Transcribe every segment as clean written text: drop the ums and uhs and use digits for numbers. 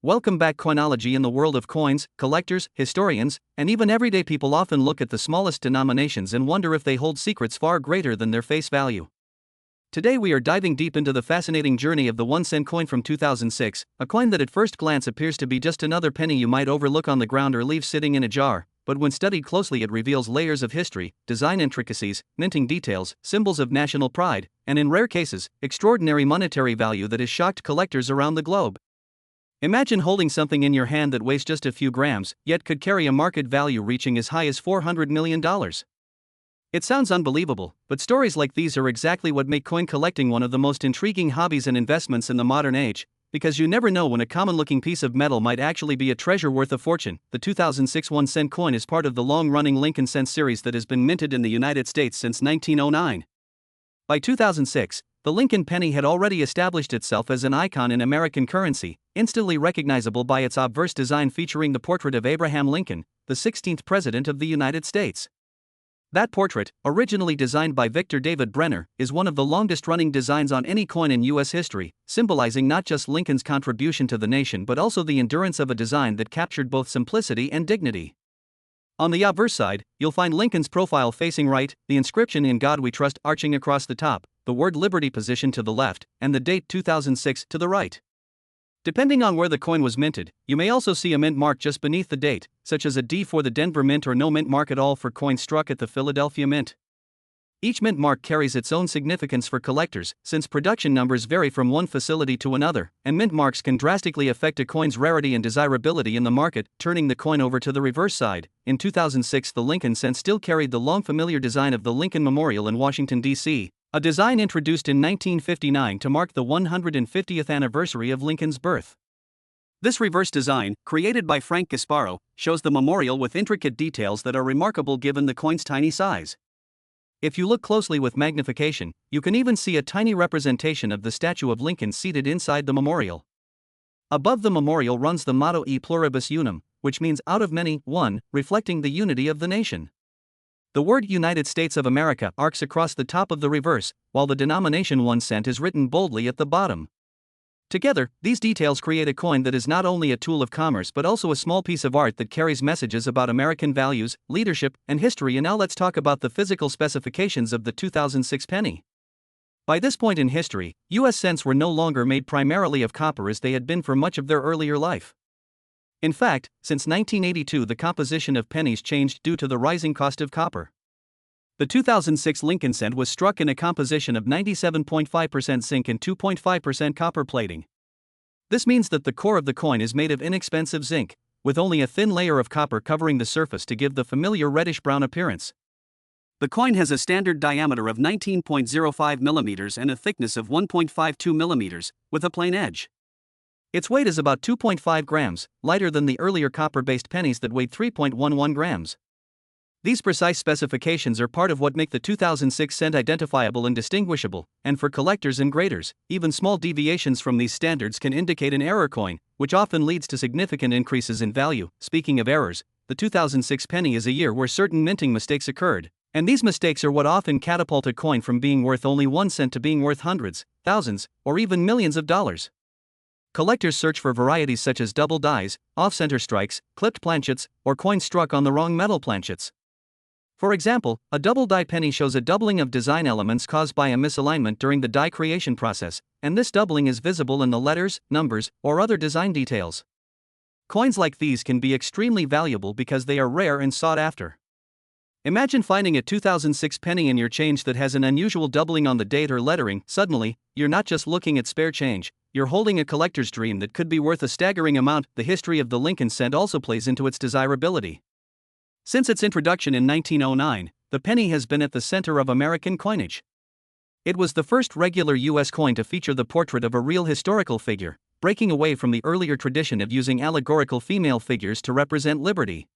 Welcome back. Coinology. In the world of coins, collectors, historians, and even everyday people often look at the smallest denominations and wonder if they hold secrets far greater than their face value. Today we are diving deep into the fascinating journey of the 1-cent coin from 2006, a coin that at first glance appears to be just another penny you might overlook on the ground or leave sitting in a jar, but when studied closely it reveals layers of history, design intricacies, minting details, symbols of national pride, and in rare cases, extraordinary monetary value that has shocked collectors around the globe. Imagine holding something in your hand that weighs just a few grams, yet could carry a market value reaching as high as $400 million. It sounds unbelievable, but stories like these are exactly what make coin collecting one of the most intriguing hobbies and investments in the modern age, because you never know when a common-looking piece of metal might actually be a treasure worth a fortune. The 2006 1-cent coin is part of the long-running Lincoln cent series that has been minted in the United States since 1909. By 2006, the Lincoln penny had already established itself as an icon in American currency, instantly recognizable by its obverse design featuring the portrait of Abraham Lincoln, the 16th President of the United States. That portrait, originally designed by Victor David Brenner, is one of the longest-running designs on any coin in U.S. history, symbolizing not just Lincoln's contribution to the nation but also the endurance of a design that captured both simplicity and dignity. On the obverse side, you'll find Lincoln's profile facing right, the inscription "In God We Trust" arching across the top, the word "Liberty" positioned to the left, and the date 2006 to the right. Depending on where the coin was minted, you may also see a mint mark just beneath the date, such as a D for the Denver Mint or no mint mark at all for coins struck at the Philadelphia Mint. Each mint mark carries its own significance for collectors, since production numbers vary from one facility to another, and mint marks can drastically affect a coin's rarity and desirability in the market. Turning the coin over to the reverse side, in 2006 the Lincoln cent still carried the long familiar design of the Lincoln Memorial in Washington, D.C., a design introduced in 1959 to mark the 150th anniversary of Lincoln's birth. This reverse design, created by Frank Gasparo, shows the memorial with intricate details that are remarkable given the coin's tiny size. If you look closely with magnification, you can even see a tiny representation of the statue of Lincoln seated inside the memorial. Above the memorial runs the motto E pluribus unum, which means out of many, one, reflecting the unity of the nation. The word United States of America arcs across the top of the reverse, while the denomination 1 cent is written boldly at the bottom. Together, these details create a coin that is not only a tool of commerce but also a small piece of art that carries messages about American values, leadership, and history. And now let's talk about the physical specifications of the 2006 penny. By this point in history, U.S. cents were no longer made primarily of copper as they had been for much of their earlier life. In fact, since 1982 the composition of pennies changed due to the rising cost of copper. The 2006 Lincoln cent was struck in a composition of 97.5% zinc and 2.5% copper plating. This means that the core of the coin is made of inexpensive zinc, with only a thin layer of copper covering the surface to give the familiar reddish-brown appearance. The coin has a standard diameter of 19.05 mm and a thickness of 1.52 mm, with a plain edge. Its weight is about 2.5 grams, lighter than the earlier copper-based pennies that weighed 3.11 grams. These precise specifications are part of what make the 2006 cent identifiable and distinguishable, and for collectors and graders, even small deviations from these standards can indicate an error coin, which often leads to significant increases in value. Speaking of errors, the 2006 penny is a year where certain minting mistakes occurred, and these mistakes are what often catapult a coin from being worth only 1 cent to being worth hundreds, thousands, or even millions of dollars. Collectors search for varieties such as double dies, off-center strikes, clipped planchets, or coins struck on the wrong metal planchets. For example, a double die penny shows a doubling of design elements caused by a misalignment during the die creation process, and this doubling is visible in the letters, numbers, or other design details. Coins like these can be extremely valuable because they are rare and sought after. Imagine finding a 2006 penny in your change that has an unusual doubling on the date or lettering. Suddenly, you're not just looking at spare change, you're holding a collector's dream that could be worth a staggering amount. The history of the Lincoln cent also plays into its desirability. Since its introduction in 1909, the penny has been at the center of American coinage. It was the first regular U.S. coin to feature the portrait of a real historical figure, breaking away from the earlier tradition of using allegorical female figures to represent liberty.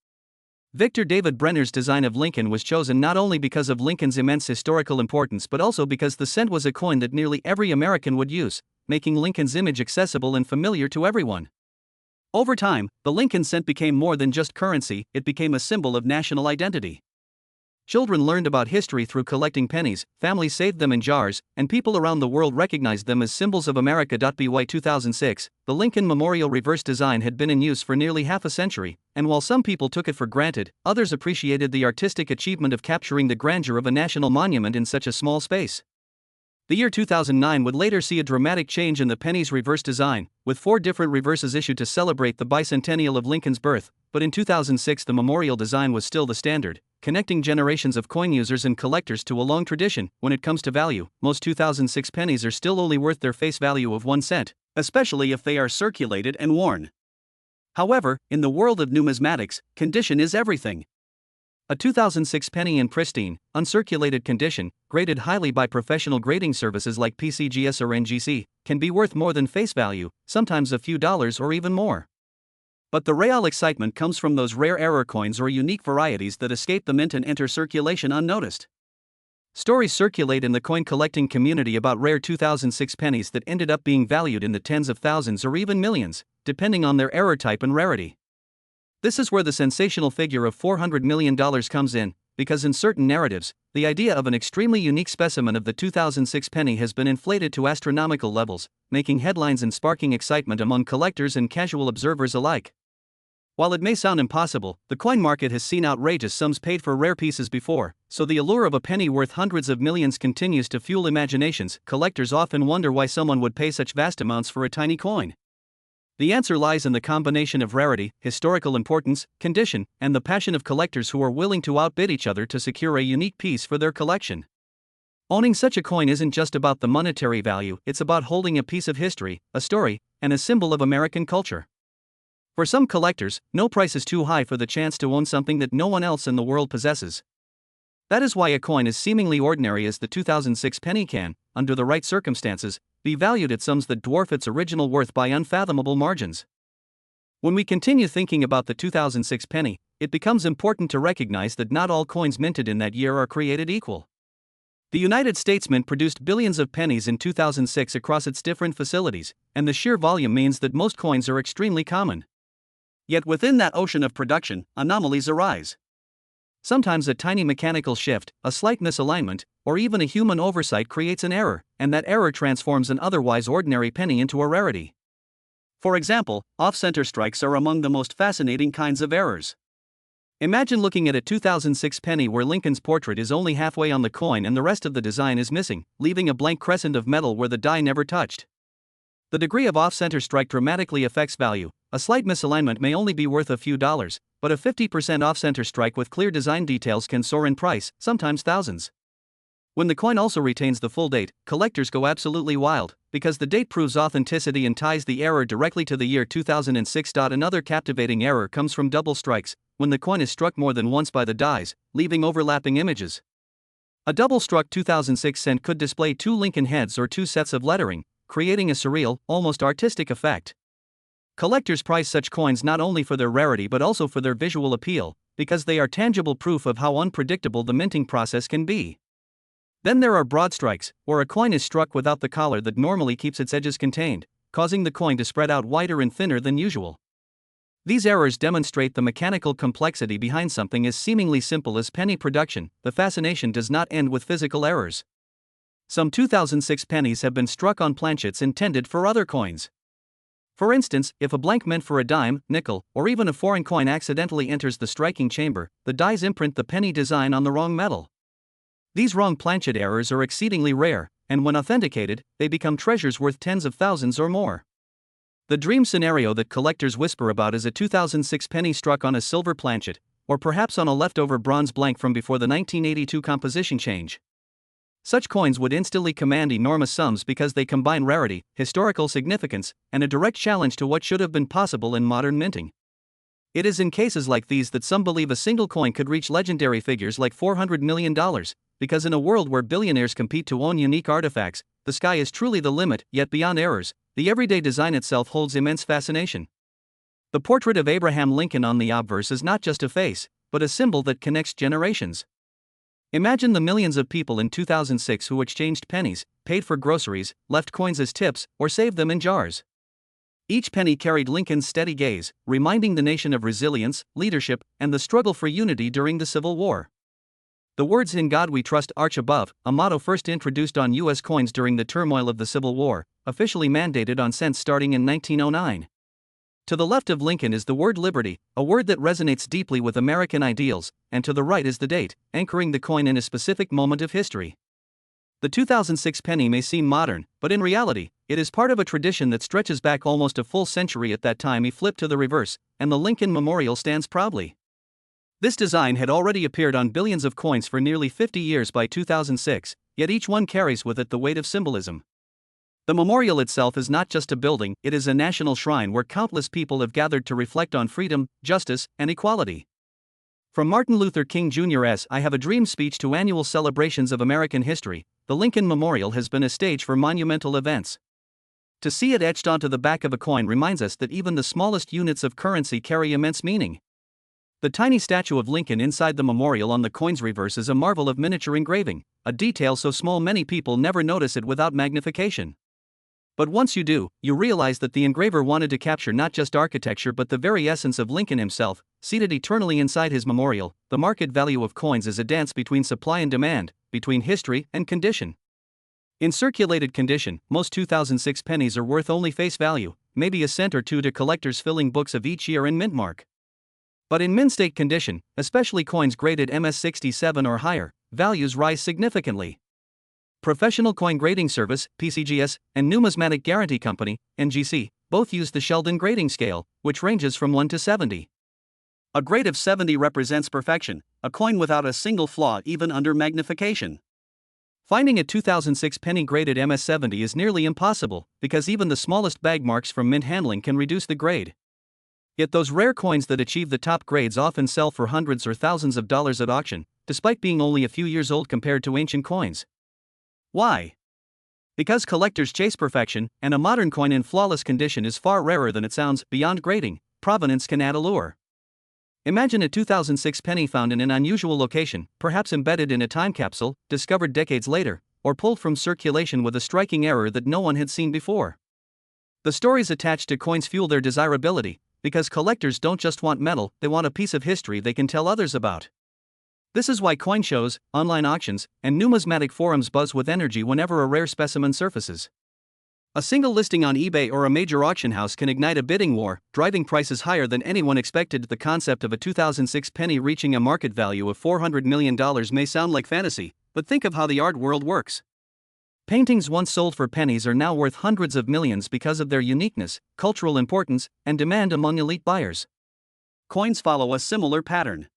Victor David Brenner's design of Lincoln was chosen not only because of Lincoln's immense historical importance but also because the cent was a coin that nearly every American would use, making Lincoln's image accessible and familiar to everyone. Over time, the Lincoln cent became more than just currency, it became a symbol of national identity. Children learned about history through collecting pennies, families saved them in jars, and people around the world recognized them as symbols of America. By 2006, the Lincoln Memorial reverse design had been in use for nearly half a century, and while some people took it for granted, others appreciated the artistic achievement of capturing the grandeur of a national monument in such a small space. The year 2009 would later see a dramatic change in the penny's reverse design, with 4 different reverses issued to celebrate the bicentennial of Lincoln's birth, but in 2006 the memorial design was still the standard, connecting generations of coin users and collectors to a long tradition. When it comes to value, most 2006 pennies are still only worth their face value of 1 cent, especially if they are circulated and worn. However, in the world of numismatics, condition is everything. A 2006 penny in pristine, uncirculated condition, graded highly by professional grading services like PCGS or NGC, can be worth more than face value, sometimes a few dollars or even more. But the real excitement comes from those rare error coins or unique varieties that escape the mint and enter circulation unnoticed. Stories circulate in the coin collecting community about rare 2006 pennies that ended up being valued in the tens of thousands or even millions, depending on their error type and rarity. This is where the sensational figure of $400 million comes in, because in certain narratives, the idea of an extremely unique specimen of the 2006 penny has been inflated to astronomical levels, making headlines and sparking excitement among collectors and casual observers alike. While it may sound impossible, the coin market has seen outrageous sums paid for rare pieces before, so the allure of a penny worth hundreds of millions continues to fuel imaginations. Collectors often wonder why someone would pay such vast amounts for a tiny coin. The answer lies in the combination of rarity, historical importance, condition, and the passion of collectors who are willing to outbid each other to secure a unique piece for their collection. Owning such a coin isn't just about the monetary value, it's about holding a piece of history, a story, and a symbol of American culture. For some collectors, no price is too high for the chance to own something that no one else in the world possesses. That is why a coin as seemingly ordinary as the 2006 penny can, under the right circumstances, be valued at sums that dwarf its original worth by unfathomable margins. When we continue thinking about the 2006 penny, it becomes important to recognize that not all coins minted in that year are created equal. The United States Mint produced billions of pennies in 2006 across its different facilities, and the sheer volume means that most coins are extremely common. Yet within that ocean of production, anomalies arise. Sometimes a tiny mechanical shift, a slight misalignment, or even a human oversight creates an error, and that error transforms an otherwise ordinary penny into a rarity. For example, off-center strikes are among the most fascinating kinds of errors. Imagine looking at a 2006 penny where Lincoln's portrait is only halfway on the coin and the rest of the design is missing, leaving a blank crescent of metal where the die never touched. The degree of off-center strike dramatically affects value. A slight misalignment may only be worth a few dollars, but a 50% off-center strike with clear design details can soar in price, sometimes thousands. When the coin also retains the full date, collectors go absolutely wild, because the date proves authenticity and ties the error directly to the year 2006. Another captivating error comes from double strikes, when the coin is struck more than once by the dies, leaving overlapping images. A double-struck 2006 cent could display 2 Lincoln heads or 2 sets of lettering, creating a surreal, almost artistic effect. Collectors prize such coins not only for their rarity but also for their visual appeal, because they are tangible proof of how unpredictable the minting process can be. Then there are broad strikes, where a coin is struck without the collar that normally keeps its edges contained, causing the coin to spread out wider and thinner than usual. These errors demonstrate the mechanical complexity behind something as seemingly simple as penny production. The fascination does not end with physical errors. Some 2006 pennies have been struck on planchets intended for other coins. For instance, if a blank meant for a dime, nickel, or even a foreign coin accidentally enters the striking chamber, the dies imprint the penny design on the wrong metal. These wrong planchet errors are exceedingly rare, and when authenticated, they become treasures worth tens of thousands or more. The dream scenario that collectors whisper about is a 2006 penny struck on a silver planchet, or perhaps on a leftover bronze blank from before the 1982 composition change. Such coins would instantly command enormous sums because they combine rarity, historical significance, and a direct challenge to what should have been possible in modern minting. It is in cases like these that some believe a single coin could reach legendary figures like $400 million, because in a world where billionaires compete to own unique artifacts, the sky is truly the limit. Yet beyond errors, the everyday design itself holds immense fascination. The portrait of Abraham Lincoln on the obverse is not just a face, but a symbol that connects generations. Imagine the millions of people in 2006 who exchanged pennies, paid for groceries, left coins as tips, or saved them in jars. Each penny carried Lincoln's steady gaze, reminding the nation of resilience, leadership, and the struggle for unity during the Civil War. The words "In God We Trust" arch above, a motto first introduced on U.S. coins during the turmoil of the Civil War, officially mandated on cents starting in 1909. To the left of Lincoln is the word liberty, a word that resonates deeply with American ideals, and to the right is the date, anchoring the coin in a specific moment of history. The 2006 penny may seem modern, but in reality, it is part of a tradition that stretches back almost a full century. At that time he flipped to the reverse, and the Lincoln Memorial stands proudly. This design had already appeared on billions of coins for nearly 50 years by 2006, yet each one carries with it the weight of symbolism. The memorial itself is not just a building, it is a national shrine where countless people have gathered to reflect on freedom, justice, and equality. From Martin Luther King Jr.'s "I Have a Dream" speech to annual celebrations of American history, the Lincoln Memorial has been a stage for monumental events. To see it etched onto the back of a coin reminds us that even the smallest units of currency carry immense meaning. The tiny statue of Lincoln inside the memorial on the coin's reverse is a marvel of miniature engraving, a detail so small many people never notice it without magnification. But once you do, you realize that the engraver wanted to capture not just architecture but the very essence of Lincoln himself, seated eternally inside his memorial. The market value of coins is a dance between supply and demand, between history and condition. In circulated condition, most 2006 pennies are worth only face value, maybe a cent or two to collectors filling books of each year in mint mark. But in mint state condition, especially coins graded MS67 or higher, values rise significantly. Professional Coin Grading Service, PCGS, and Numismatic Guarantee Company, NGC, both use the Sheldon grading scale, which ranges from 1 to 70. A grade of 70 represents perfection, a coin without a single flaw even under magnification. Finding a 2006 penny graded MS70 is nearly impossible, because even the smallest bag marks from mint handling can reduce the grade. Yet those rare coins that achieve the top grades often sell for hundreds or thousands of dollars at auction, despite being only a few years old compared to ancient coins. Why? Because collectors chase perfection, and a modern coin in flawless condition is far rarer than it sounds. Beyond grading, provenance can add allure. Imagine a 2006 penny found in an unusual location, perhaps embedded in a time capsule, discovered decades later, or pulled from circulation with a striking error that no one had seen before. The stories attached to coins fuel their desirability, because collectors don't just want metal, they want a piece of history they can tell others about. This is why coin shows, online auctions, and numismatic forums buzz with energy whenever a rare specimen surfaces. A single listing on eBay or a major auction house can ignite a bidding war, driving prices higher than anyone expected. The concept of a 2006 penny reaching a market value of $400 million may sound like fantasy, but think of how the art world works. Paintings once sold for pennies are now worth hundreds of millions because of their uniqueness, cultural importance, and demand among elite buyers. Coins follow a similar pattern.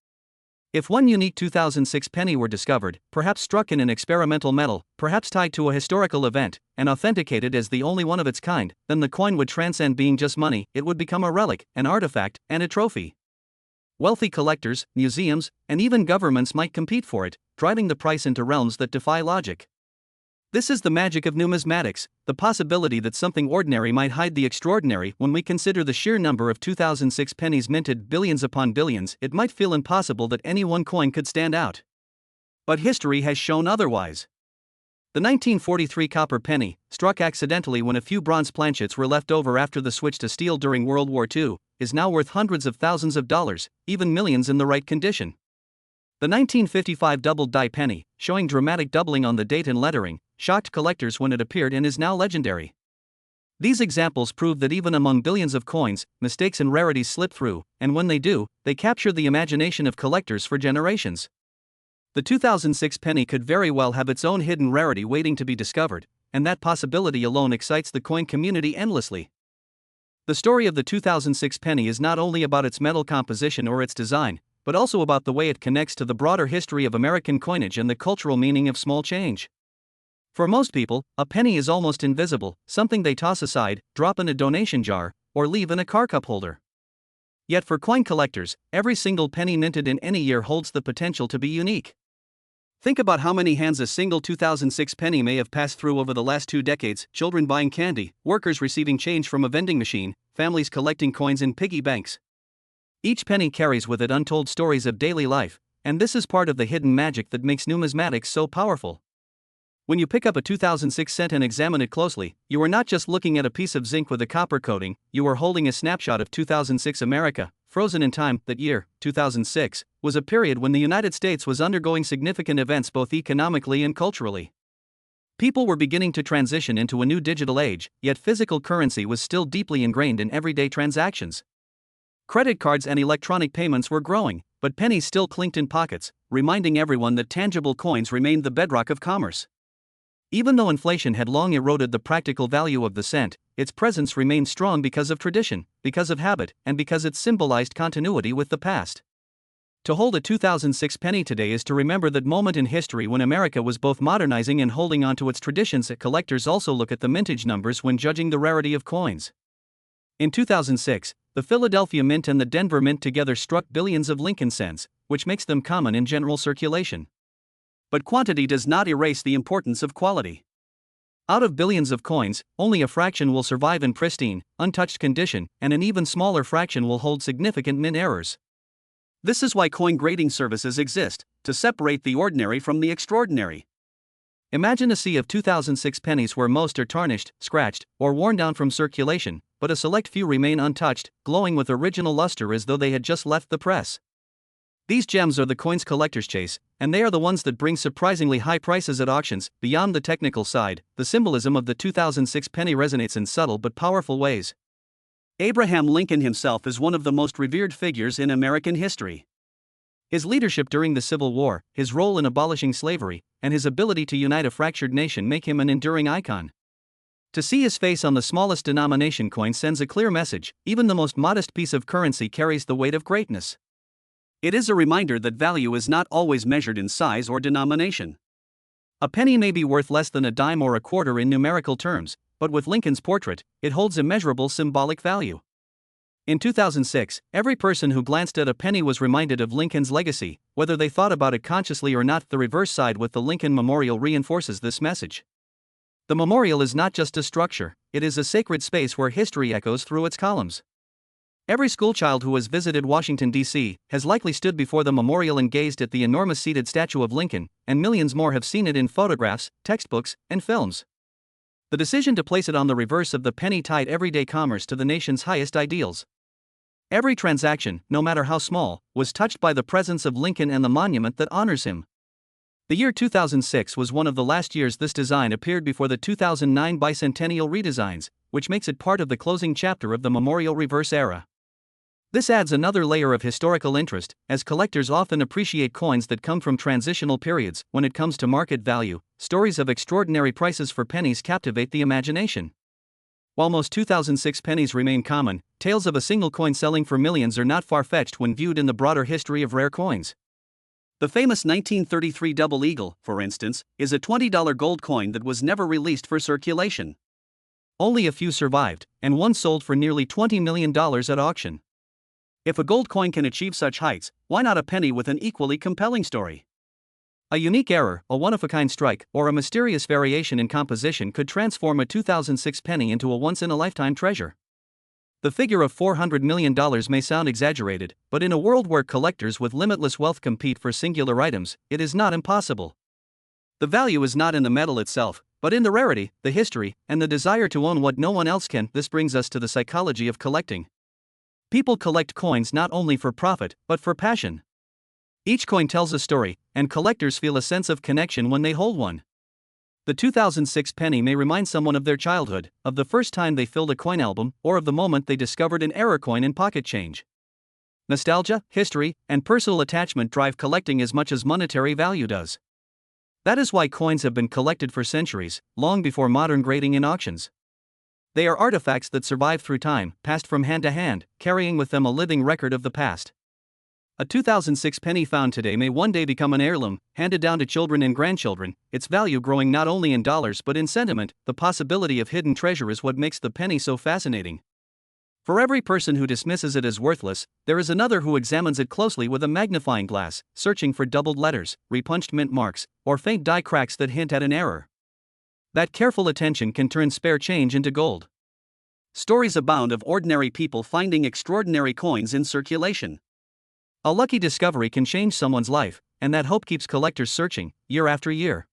If one unique 2006 penny were discovered, perhaps struck in an experimental metal, perhaps tied to a historical event, and authenticated as the only one of its kind, then the coin would transcend being just money. It would become a relic, an artifact, and a trophy. Wealthy collectors, museums, and even governments might compete for it, driving the price into realms that defy logic. This is the magic of numismatics, the possibility that something ordinary might hide the extraordinary. When we consider the sheer number of 2006 pennies minted, billions upon billions, it might feel impossible that any one coin could stand out. But history has shown otherwise. The 1943 copper penny, struck accidentally when a few bronze planchets were left over after the switch to steel during World War II, is now worth hundreds of thousands of dollars, even millions in the right condition. The 1955 doubled die penny, showing dramatic doubling on the date and lettering, shocked collectors when it appeared and is now legendary. These examples prove that even among billions of coins, mistakes and rarities slip through, and when they do, they capture the imagination of collectors for generations. The 2006 penny could very well have its own hidden rarity waiting to be discovered, and that possibility alone excites the coin community endlessly. The story of the 2006 penny is not only about its metal composition or its design, but also about the way it connects to the broader history of American coinage and the cultural meaning of small change. For most people, a penny is almost invisible, something they toss aside, drop in a donation jar, or leave in a car cup holder. Yet for coin collectors, every single penny minted in any year holds the potential to be unique. Think about how many hands a single 2006 penny may have passed through over the last 2 decades: children buying candy, workers receiving change from a vending machine, families collecting coins in piggy banks. Each penny carries with it untold stories of daily life, and this is part of the hidden magic that makes numismatics so powerful. When you pick up a 2006 cent and examine it closely, you are not just looking at a piece of zinc with a copper coating, you are holding a snapshot of 2006 America, frozen in time. That year, 2006, was a period when the United States was undergoing significant events both economically and culturally. People were beginning to transition into a new digital age, yet physical currency was still deeply ingrained in everyday transactions. Credit cards and electronic payments were growing, but pennies still clinked in pockets, reminding everyone that tangible coins remained the bedrock of commerce. Even though inflation had long eroded the practical value of the cent, its presence remained strong because of tradition, because of habit, and because it symbolized continuity with the past. To hold a 2006 penny today is to remember that moment in history when America was both modernizing and holding on to its traditions. Collectors also look at the mintage numbers when judging the rarity of coins. In 2006, the Philadelphia Mint and the Denver Mint together struck billions of Lincoln cents, which makes them common in general circulation. But quantity does not erase the importance of quality. Out of billions of coins, only a fraction will survive in pristine, untouched condition, and an even smaller fraction will hold significant mint errors. This is why coin grading services exist, to separate the ordinary from the extraordinary. Imagine a sea of 2006 pennies where most are tarnished, scratched, or worn down from circulation, but a select few remain untouched, glowing with original luster as though they had just left the press. These gems are the coins collectors chase, and they are the ones that bring surprisingly high prices at auctions. Beyond the technical side, the symbolism of the 2006 penny resonates in subtle but powerful ways. Abraham Lincoln himself is one of the most revered figures in American history. His leadership during the Civil War, his role in abolishing slavery, and his ability to unite a fractured nation make him an enduring icon. To see his face on the smallest denomination coin sends a clear message: even the most modest piece of currency carries the weight of greatness. It is a reminder that value is not always measured in size or denomination. A penny may be worth less than a dime or a quarter in numerical terms, but with Lincoln's portrait, it holds immeasurable symbolic value. In 2006, every person who glanced at a penny was reminded of Lincoln's legacy, whether they thought about it consciously or not. The reverse side with the Lincoln Memorial reinforces this message. The memorial is not just a structure, it is a sacred space where history echoes through its columns. Every schoolchild who has visited Washington, D.C., has likely stood before the memorial and gazed at the enormous seated statue of Lincoln, and millions more have seen it in photographs, textbooks, and films. The decision to place it on the reverse of the penny tied everyday commerce to the nation's highest ideals. Every transaction, no matter how small, was touched by the presence of Lincoln and the monument that honors him. The year 2006 was one of the last years this design appeared before the 2009 bicentennial redesigns, which makes it part of the closing chapter of the memorial reverse era. This adds another layer of historical interest, as collectors often appreciate coins that come from transitional periods. When it comes to market value, stories of extraordinary prices for pennies captivate the imagination. While most 2006 pennies remain common, tales of a single coin selling for millions are not far-fetched when viewed in the broader history of rare coins. The famous 1933 Double Eagle, for instance, is a $20 gold coin that was never released for circulation. Only a few survived, and one sold for nearly $20 million at auction. If a gold coin can achieve such heights, why not a penny with an equally compelling story? A unique error, a one-of-a-kind strike, or a mysterious variation in composition could transform a 2006 penny into a once-in-a-lifetime treasure. The figure of $400 million may sound exaggerated, but in a world where collectors with limitless wealth compete for singular items, it is not impossible. The value is not in the metal itself, but in the rarity, the history, and the desire to own what no one else can. This brings us to the psychology of collecting. People collect coins not only for profit, but for passion. Each coin tells a story, and collectors feel a sense of connection when they hold one. The 2006 penny may remind someone of their childhood, of the first time they filled a coin album, or of the moment they discovered an error coin in pocket change. Nostalgia, history, and personal attachment drive collecting as much as monetary value does. That is why coins have been collected for centuries, long before modern grading in auctions. They are artifacts that survive through time, passed from hand to hand, carrying with them a living record of the past. A 2006 penny found today may one day become an heirloom, handed down to children and grandchildren, its value growing not only in dollars but in sentiment. The possibility of hidden treasure is what makes the penny so fascinating. For every person who dismisses it as worthless, there is another who examines it closely with a magnifying glass, searching for doubled letters, repunched mint marks, or faint die cracks that hint at an error. That careful attention can turn spare change into gold. Stories abound of ordinary people finding extraordinary coins in circulation. A lucky discovery can change someone's life, and that hope keeps collectors searching, year after year.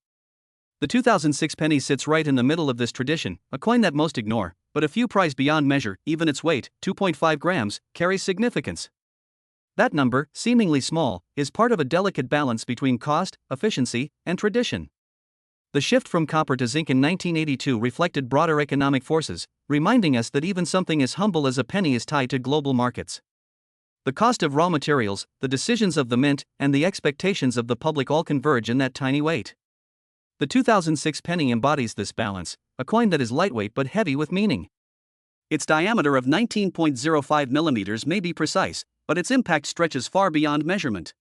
The 2006 penny sits right in the middle of this tradition, a coin that most ignore, but a few prize beyond measure. Even its weight, 2.5 grams, carries significance. That number, seemingly small, is part of a delicate balance between cost, efficiency, and tradition. The shift from copper to zinc in 1982 reflected broader economic forces, reminding us that even something as humble as a penny is tied to global markets. The cost of raw materials, the decisions of the mint, and the expectations of the public all converge in that tiny weight. The 2006 penny embodies this balance, a coin that is lightweight but heavy with meaning. Its diameter of 19.05 millimeters may be precise, but its impact stretches far beyond measurement.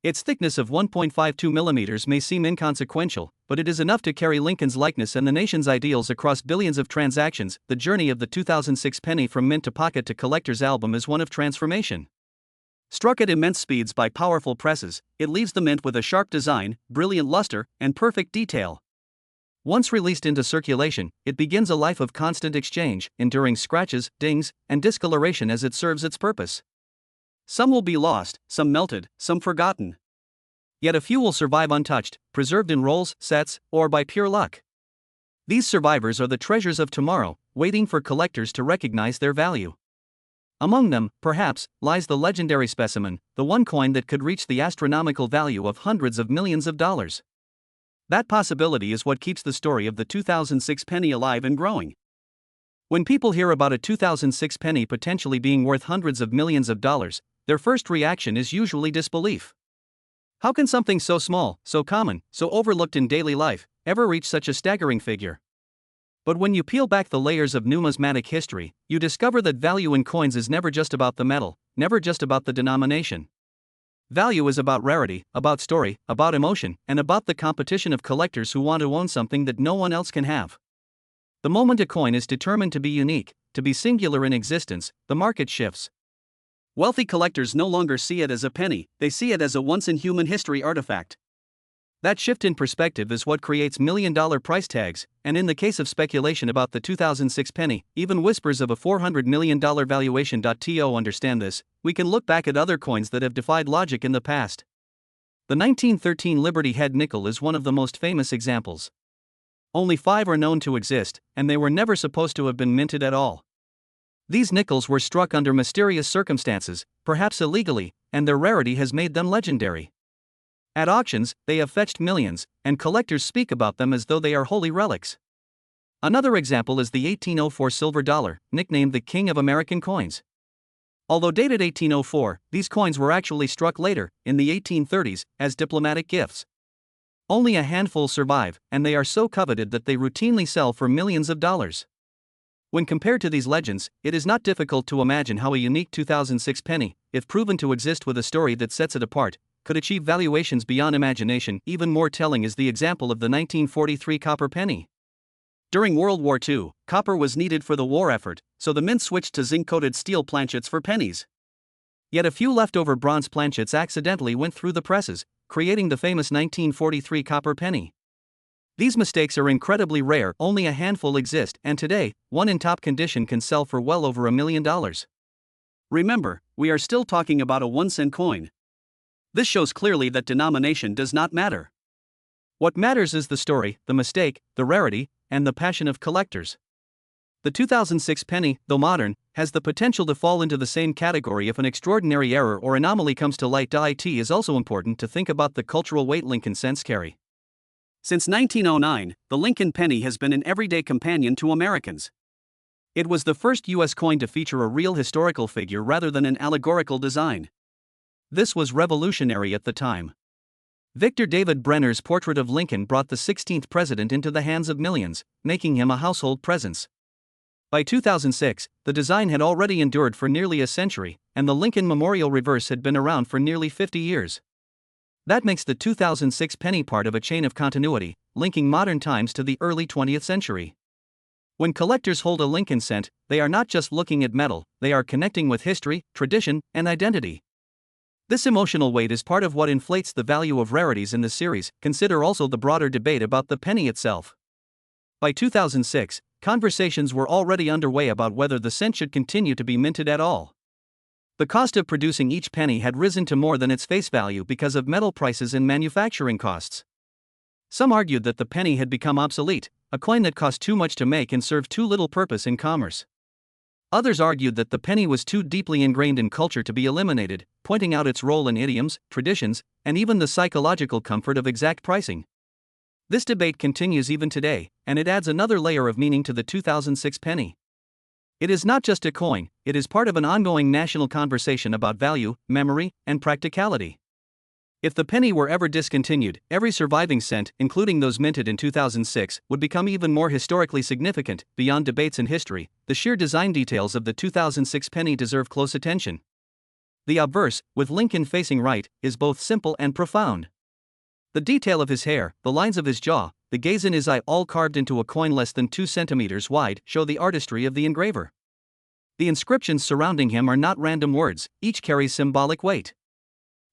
Its thickness of 1.52 millimeters may seem inconsequential, but it is enough to carry Lincoln's likeness and the nation's ideals across billions of transactions. The journey of the 2006 penny from mint to pocket to collector's album is one of transformation. Struck at immense speeds by powerful presses, it leaves the mint with a sharp design, brilliant luster, and perfect detail. Once released into circulation, it begins a life of constant exchange, enduring scratches, dings, and discoloration as it serves its purpose. Some will be lost, some melted, some forgotten. Yet a few will survive untouched, preserved in rolls, sets, or by pure luck. These survivors are the treasures of tomorrow, waiting for collectors to recognize their value. Among them, perhaps, lies the legendary specimen, the one coin that could reach the astronomical value of hundreds of millions of dollars. That possibility is what keeps the story of the 2006 penny alive and growing. When people hear about a 2006 penny potentially being worth hundreds of millions of dollars, their first reaction is usually disbelief. How can something so small, so common, so overlooked in daily life, ever reach such a staggering figure? But when you peel back the layers of numismatic history, you discover that value in coins is never just about the metal, never just about the denomination. Value is about rarity, about story, about emotion, and about the competition of collectors who want to own something that no one else can have. The moment a coin is determined to be unique, to be singular in existence, the market shifts. Wealthy collectors no longer see it as a penny, they see it as a once-in-human-history artifact. That shift in perspective is what creates million-dollar price tags, and in the case of speculation about the 2006 penny, even whispers of a $400 million valuation. To understand this, we can look back at other coins that have defied logic in the past. The 1913 Liberty Head nickel is one of the most famous examples. Only 5 are known to exist, and they were never supposed to have been minted at all. These nickels were struck under mysterious circumstances, perhaps illegally, and their rarity has made them legendary. At auctions, they have fetched millions, and collectors speak about them as though they are holy relics. Another example is the 1804 silver dollar, nicknamed the King of American Coins. Although dated 1804, these coins were actually struck later, in the 1830s, as diplomatic gifts. Only a handful survive, and they are so coveted that they routinely sell for millions of dollars. When compared to these legends, it is not difficult to imagine how a unique 2006 penny, if proven to exist with a story that sets it apart, could achieve valuations beyond imagination. Even more telling is the example of the 1943 copper penny. During World War II, copper was needed for the war effort, so the mint switched to zinc-coated steel planchets for pennies. Yet a few leftover bronze planchets accidentally went through the presses, creating the famous 1943 copper penny. These mistakes are incredibly rare, only a handful exist, and today, one in top condition can sell for well over $1 million. Remember, we are still talking about a 1-cent coin. This shows clearly that denomination does not matter. What matters is the story, the mistake, the rarity, and the passion of collectors. The 2006 penny, though modern, has the potential to fall into the same category if an extraordinary error or anomaly comes to light. It is also important to think about the cultural weight Lincoln cents carry. Since 1909, the Lincoln penny has been an everyday companion to Americans. It was the first U.S. coin to feature a real historical figure rather than an allegorical design. This was revolutionary at the time. Victor David Brenner's portrait of Lincoln brought the 16th president into the hands of millions, making him a household presence. By 2006, the design had already endured for nearly a century, and the Lincoln Memorial reverse had been around for nearly 50 years. That makes the 2006 penny part of a chain of continuity, linking modern times to the early 20th century. When collectors hold a Lincoln cent, they are not just looking at metal, they are connecting with history, tradition, and identity. This emotional weight is part of what inflates the value of rarities in the series. Consider also the broader debate about the penny itself. By 2006, conversations were already underway about whether the cent should continue to be minted at all. The cost of producing each penny had risen to more than its face value because of metal prices and manufacturing costs. Some argued that the penny had become obsolete, a coin that cost too much to make and served too little purpose in commerce. Others argued that the penny was too deeply ingrained in culture to be eliminated, pointing out its role in idioms, traditions, and even the psychological comfort of exact pricing. This debate continues even today, and it adds another layer of meaning to the 2006 penny. It is not just a coin, it is part of an ongoing national conversation about value, memory, and practicality. If the penny were ever discontinued, every surviving cent, including those minted in 2006, would become even more historically significant. Beyond debates and history, the sheer design details of the 2006 penny deserve close attention. The obverse, with Lincoln facing right, is both simple and profound. The detail of his hair, the lines of his jaw, the gaze in his eye, all carved into a coin less than 2 centimeters wide, show the artistry of the engraver. The inscriptions surrounding him are not random words, each carries symbolic weight.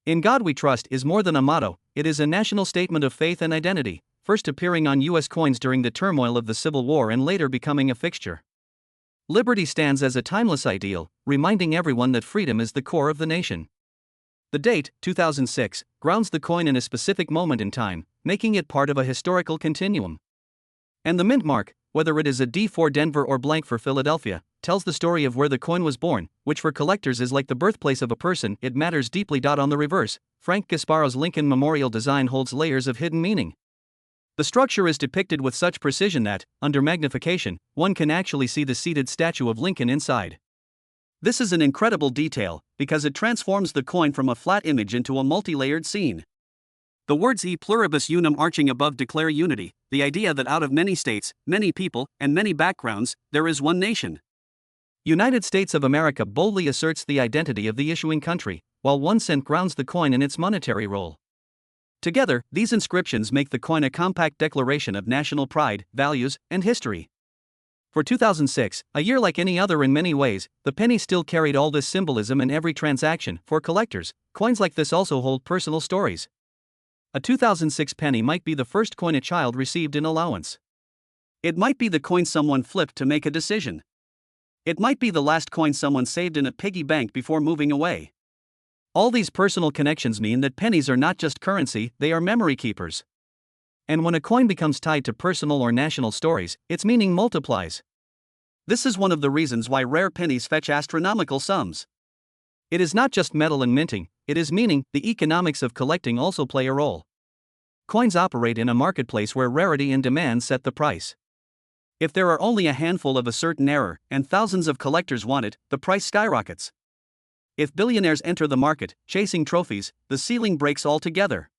"In God We Trust" is more than a motto, it is a national statement of faith and identity, first appearing on U.S. coins during the turmoil of the Civil War and later becoming a fixture. Liberty stands as a timeless ideal, reminding everyone that freedom is the core of the nation. The date, 2006, grounds the coin in a specific moment in time, making it part of a historical continuum. And the mint mark, whether it is a D for Denver or blank for Philadelphia, tells the story of where the coin was born, which for collectors is like the birthplace of a person. It matters deeply. On the reverse, Frank Gasparo's Lincoln Memorial design holds layers of hidden meaning. The structure is depicted with such precision that, under magnification, one can actually see the seated statue of Lincoln inside. This is an incredible detail, because it transforms the coin from a flat image into a multi-layered scene. The words E pluribus unum arching above declare unity, the idea that out of many states, many people, and many backgrounds, there is one nation. United States of America boldly asserts the identity of the issuing country, while 1 cent grounds the coin in its monetary role. Together, these inscriptions make the coin a compact declaration of national pride, values, and history. For 2006, a year like any other in many ways, the penny still carried all this symbolism in every transaction. For collectors, coins like this also hold personal stories. A 2006 penny might be the first coin a child received in allowance. It might be the coin someone flipped to make a decision. It might be the last coin someone saved in a piggy bank before moving away. All these personal connections mean that pennies are not just currency, they are memory keepers. And when a coin becomes tied to personal or national stories, its meaning multiplies. This is one of the reasons why rare pennies fetch astronomical sums. It is not just metal and minting, it is meaning. The economics of collecting also play a role. Coins operate in a marketplace where rarity and demand set the price. If there are only a handful of a certain error, and thousands of collectors want it, the price skyrockets. If billionaires enter the market, chasing trophies, the ceiling breaks altogether.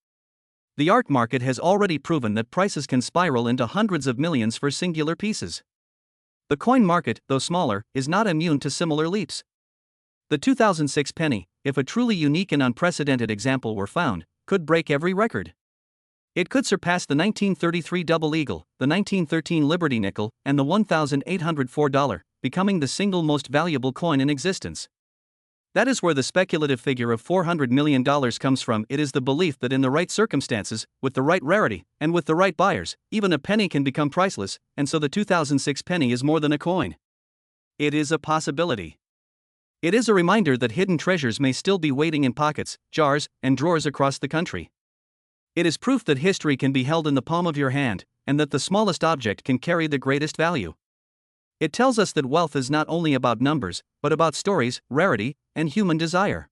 The art market has already proven that prices can spiral into hundreds of millions for singular pieces. The coin market, though smaller, is not immune to similar leaps. The 2006 penny, if a truly unique and unprecedented example were found, could break every record. It could surpass the 1933 Double Eagle, the 1913 Liberty Nickel, and the $1,804, becoming the single most valuable coin in existence. That is where the speculative figure of $400 million comes from. It is the belief that in the right circumstances, with the right rarity, and with the right buyers, even a penny can become priceless, and so the 2006 penny is more than a coin. It is a possibility. It is a reminder that hidden treasures may still be waiting in pockets, jars, and drawers across the country. It is proof that history can be held in the palm of your hand, and that the smallest object can carry the greatest value. It tells us that wealth is not only about numbers, but about stories, rarity, and human desire.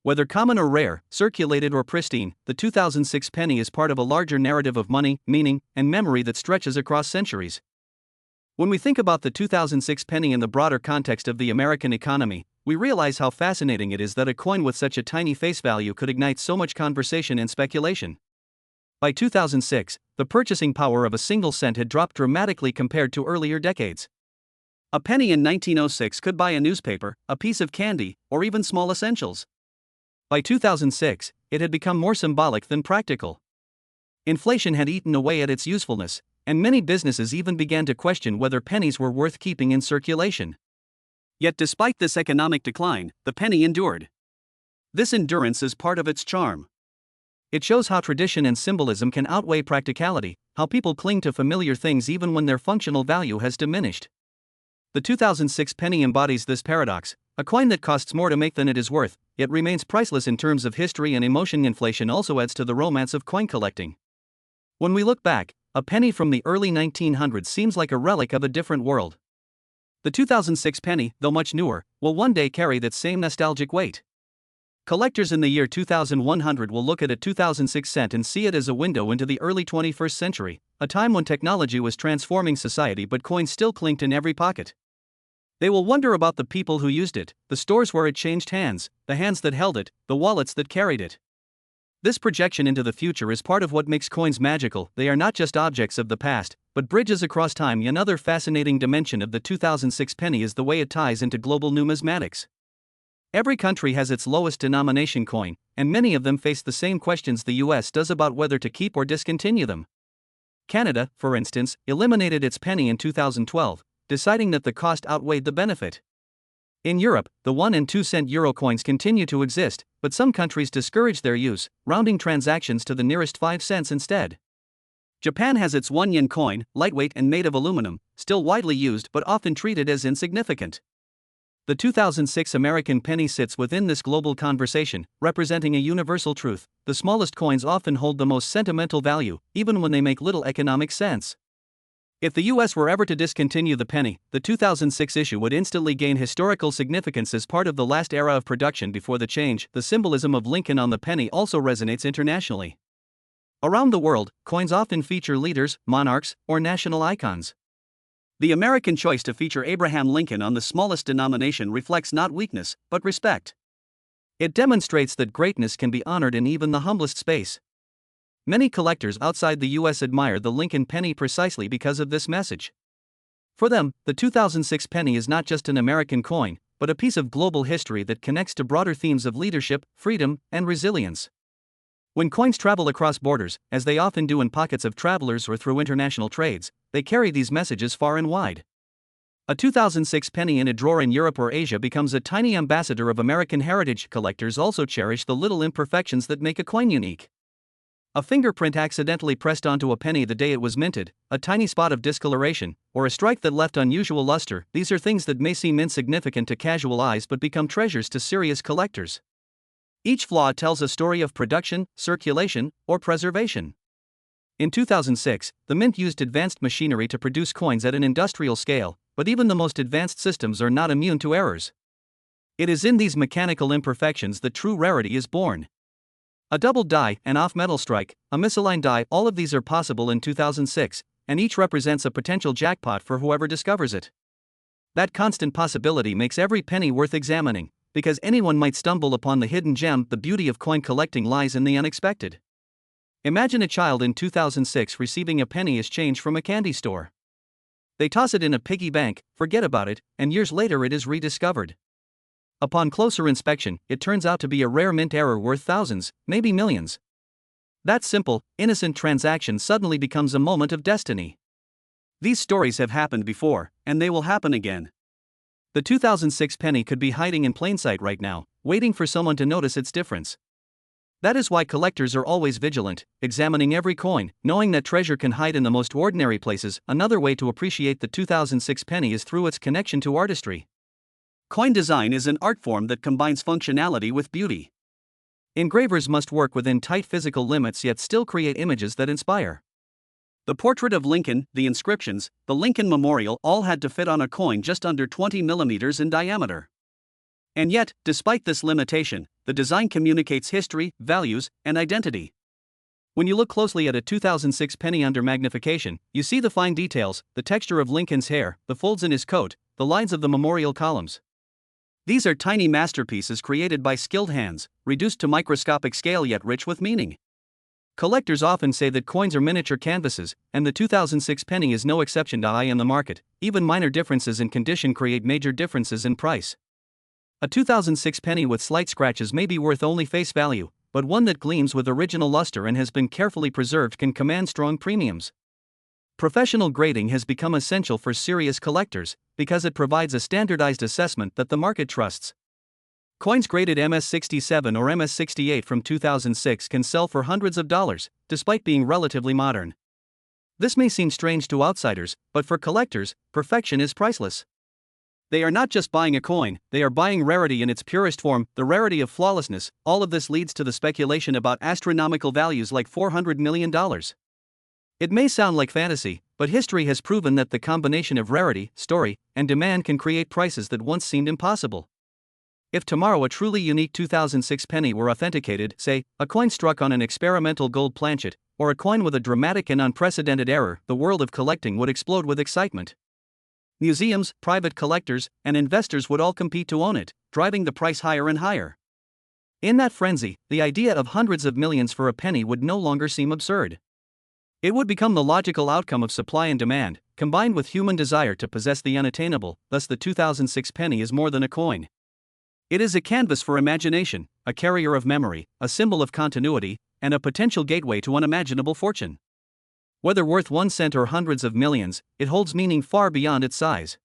Whether common or rare, circulated or pristine, the 2006 penny is part of a larger narrative of money, meaning, and memory that stretches across centuries. When we think about the 2006 penny in the broader context of the American economy, we realize how fascinating it is that a coin with such a tiny face value could ignite so much conversation and speculation. By 2006, the purchasing power of a single cent had dropped dramatically compared to earlier decades. A penny in 1906 could buy a newspaper, a piece of candy, or even small essentials. By 2006, it had become more symbolic than practical. Inflation had eaten away at its usefulness, and many businesses even began to question whether pennies were worth keeping in circulation. Yet despite this economic decline, the penny endured. This endurance is part of its charm. It shows how tradition and symbolism can outweigh practicality, how people cling to familiar things even when their functional value has diminished. The 2006 penny embodies this paradox: a coin that costs more to make than it is worth, yet remains priceless in terms of history and emotion. Inflation also adds to the romance of coin collecting. When we look back, a penny from the early 1900s seems like a relic of a different world. The 2006 penny, though much newer, will one day carry that same nostalgic weight. Collectors in the year 2100 will look at a 2006 cent and see it as a window into the early 21st century, a time when technology was transforming society but coins still clinked in every pocket. They will wonder about the people who used it, the stores where it changed hands, the hands that held it, the wallets that carried it. This projection into the future is part of what makes coins magical. They are not just objects of the past, but bridges across time. Another fascinating dimension of the 2006 penny is the way it ties into global numismatics. Every country has its lowest denomination coin, and many of them face the same questions the US does about whether to keep or discontinue them. Canada, for instance, eliminated its penny in 2012, deciding that the cost outweighed the benefit. In Europe, the 1 and 2 cent euro coins continue to exist, but some countries discourage their use, rounding transactions to the nearest 5 cents instead. Japan has its 1 yen coin, lightweight and made of aluminum, still widely used but often treated as insignificant. The 2006 American penny sits within this global conversation, representing a universal truth. The smallest coins often hold the most sentimental value, even when they make little economic sense. If the US were ever to discontinue the penny, the 2006 issue would instantly gain historical significance as part of the last era of production before the change. The symbolism of Lincoln on the penny also resonates internationally. Around the world, coins often feature leaders, monarchs, or national icons. The American choice to feature Abraham Lincoln on the smallest denomination reflects not weakness, but respect. It demonstrates that greatness can be honored in even the humblest space. Many collectors outside the US admire the Lincoln penny precisely because of this message. For them, the 2006 penny is not just an American coin, but a piece of global history that connects to broader themes of leadership, freedom, and resilience. When coins travel across borders, as they often do in pockets of travelers or through international trades, they carry these messages far and wide. A 2006 penny in a drawer in Europe or Asia becomes a tiny ambassador of American heritage. Collectors also cherish the little imperfections that make a coin unique. A fingerprint accidentally pressed onto a penny the day it was minted, a tiny spot of discoloration, or a strike that left unusual luster. These are things that may seem insignificant to casual eyes but become treasures to serious collectors. Each flaw tells a story of production, circulation, or preservation. In 2006, the mint used advanced machinery to produce coins at an industrial scale, but even the most advanced systems are not immune to errors. It is in these mechanical imperfections that true rarity is born. A doubled die, an off-metal strike, a misaligned die, all of these are possible in 2006, and each represents a potential jackpot for whoever discovers it. That constant possibility makes every penny worth examining, because anyone might stumble upon the hidden gem. The beauty of coin collecting lies in the unexpected. Imagine a child in 2006 receiving a penny as change from a candy store. They toss it in a piggy bank, forget about it, and years later it is rediscovered. Upon closer inspection, it turns out to be a rare mint error worth thousands, maybe millions. That simple, innocent transaction suddenly becomes a moment of destiny. These stories have happened before, and they will happen again. The 2006 penny could be hiding in plain sight right now, waiting for someone to notice its difference. That is why collectors are always vigilant, examining every coin, knowing that treasure can hide in the most ordinary places. Another way to appreciate the 2006 penny is through its connection to artistry. Coin design is an art form that combines functionality with beauty. Engravers must work within tight physical limits yet still create images that inspire. The portrait of Lincoln, the inscriptions, the Lincoln Memorial all had to fit on a coin just under 20 millimeters in diameter. And yet, despite this limitation, the design communicates history, values, and identity. When you look closely at a 2006 penny under magnification, you see the fine details, the texture of Lincoln's hair, the folds in his coat, the lines of the memorial columns. These are tiny masterpieces created by skilled hands, reduced to microscopic scale yet rich with meaning. Collectors often say that coins are miniature canvases, and the 2006 penny is no exception to eye in the market. Even minor differences in condition create major differences in price. A 2006 penny with slight scratches may be worth only face value, but one that gleams with original luster and has been carefully preserved can command strong premiums. Professional grading has become essential for serious collectors, because it provides a standardized assessment that the market trusts. Coins graded MS-67 or MS-68 from 2006 can sell for hundreds of dollars, despite being relatively modern. This may seem strange to outsiders, but for collectors, perfection is priceless. They are not just buying a coin, they are buying rarity in its purest form, the rarity of flawlessness. All of this leads to the speculation about astronomical values like $400 million. It may sound like fantasy, But history has proven that the combination of rarity, story, and demand can create prices that once seemed impossible. If tomorrow a truly unique 2006 penny were authenticated, say, a coin struck on an experimental gold planchet, or a coin with a dramatic and unprecedented error, the world of collecting would explode with excitement. Museums, private collectors, and investors would all compete to own it, driving the price higher and higher. In that frenzy, the idea of hundreds of millions for a penny would no longer seem absurd. It would become the logical outcome of supply and demand, combined with human desire to possess the unattainable. Thus, the 2006 penny is more than a coin. It is a canvas for imagination, a carrier of memory, a symbol of continuity, and a potential gateway to unimaginable fortune. Whether worth 1 cent or hundreds of millions, it holds meaning far beyond its size.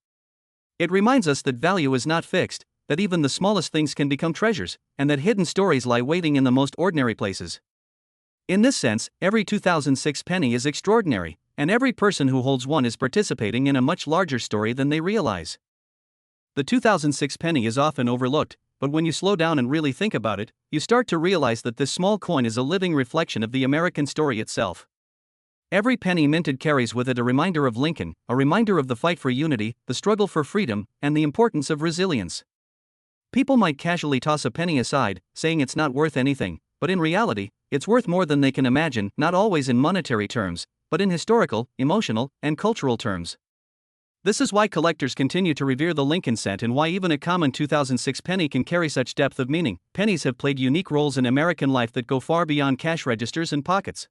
It reminds us that value is not fixed, that even the smallest things can become treasures, and that hidden stories lie waiting in the most ordinary places. In this sense, every 2006 penny is extraordinary, and every person who holds one is participating in a much larger story than they realize. The 2006 penny is often overlooked, but when you slow down and really think about it, you start to realize that this small coin is a living reflection of the American story itself. Every penny minted carries with it a reminder of Lincoln, a reminder of the fight for unity, the struggle for freedom, and the importance of resilience. People might casually toss a penny aside, saying it's not worth anything, but in reality, it's worth more than they can imagine, not always in monetary terms, but in historical, emotional, and cultural terms. This is why collectors continue to revere the Lincoln cent and why even a common 2006 penny can carry such depth of meaning. Pennies have played unique roles in American life that go far beyond cash registers and pockets.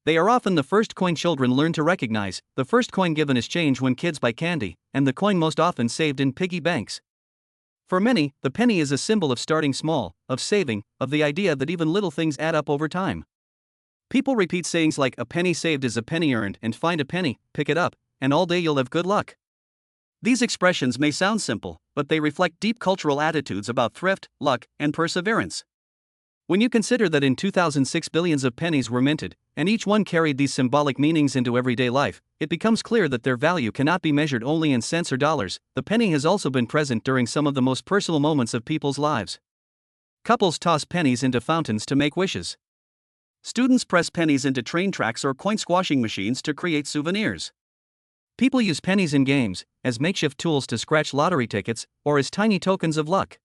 They are often the first coin children learn to recognize, the first coin given as change when kids buy candy, and the coin most often saved in piggy banks. For many, the penny is a symbol of starting small, of saving, of the idea that even little things add up over time. People repeat sayings like, "A penny saved is a penny earned," and "Find a penny, pick it up, and all day you'll have good luck." These expressions may sound simple, but they reflect deep cultural attitudes about thrift, luck, and perseverance. When you consider that in 2006 billions of pennies were minted, and each one carried these symbolic meanings into everyday life, it becomes clear that their value cannot be measured only in cents or dollars. The penny has also been present during some of the most personal moments of people's lives. Couples toss pennies into fountains to make wishes. Students press pennies into train tracks or coin squashing machines to create souvenirs. People use pennies in games, as makeshift tools to scratch lottery tickets, or as tiny tokens of luck.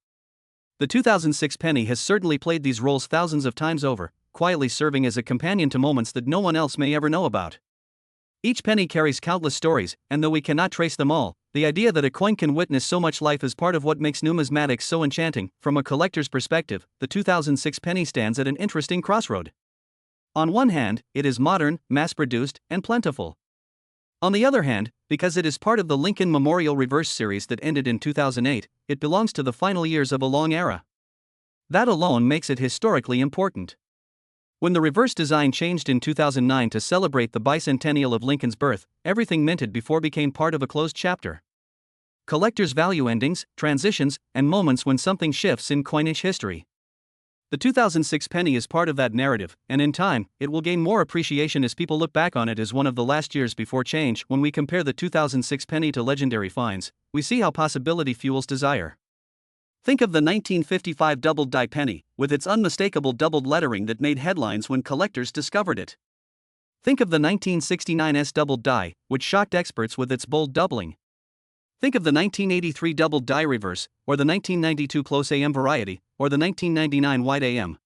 The 2006 penny has certainly played these roles thousands of times over, quietly serving as a companion to moments that no one else may ever know about. Each penny carries countless stories, and though we cannot trace them all, the idea that a coin can witness so much life is part of what makes numismatics so enchanting. From a collector's perspective, the 2006 penny stands at an interesting crossroad. On one hand, it is modern, mass-produced, and plentiful. On the other hand, because it is part of the Lincoln Memorial Reverse series that ended in 2008, it belongs to the final years of a long era. That alone makes it historically important. When the reverse design changed in 2009 to celebrate the bicentennial of Lincoln's birth, everything minted before became part of a closed chapter. Collectors value endings, transitions, and moments when something shifts in coinage history. The 2006 penny is part of that narrative, and in time, it will gain more appreciation as people look back on it as one of the last years before change. When we compare the 2006 penny to legendary finds, we see how possibility fuels desire. Think of the 1955 doubled die penny, with its unmistakable doubled lettering that made headlines when collectors discovered it. Think of the 1969's doubled die, which shocked experts with its bold doubling. Think of the 1983 doubled die reverse, or the 1992 close AM variety, or the 1999 wide AM.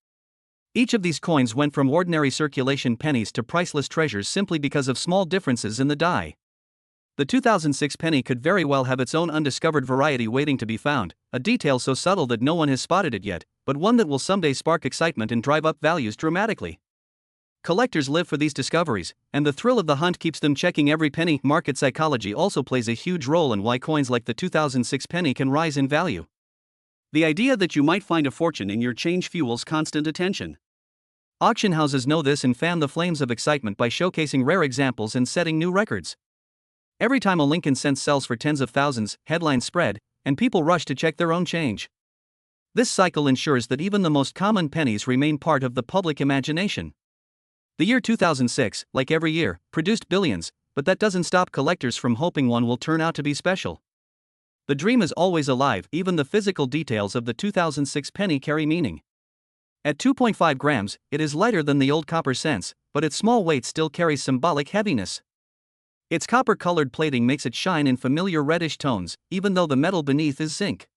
Each of these coins went from ordinary circulation pennies to priceless treasures simply because of small differences in the die. The 2006 penny could very well have its own undiscovered variety waiting to be found, a detail so subtle that no one has spotted it yet, but one that will someday spark excitement and drive up values dramatically. Collectors live for these discoveries, and the thrill of the hunt keeps them checking every penny. Market psychology also plays a huge role in why coins like the 2006 penny can rise in value. The idea that you might find a fortune in your change fuels constant attention. Auction houses know this and fan the flames of excitement by showcasing rare examples and setting new records. Every time a Lincoln cent sells for tens of thousands, headlines spread, and people rush to check their own change. This cycle ensures that even the most common pennies remain part of the public imagination. The year 2006, like every year, produced billions, but that doesn't stop collectors from hoping one will turn out to be special. The dream is always alive, even the physical details of the 2006 penny carry meaning. At 2.5 grams, it is lighter than the old copper cents, but its small weight still carries symbolic heaviness. Its copper-colored plating makes it shine in familiar reddish tones, even though the metal beneath is zinc.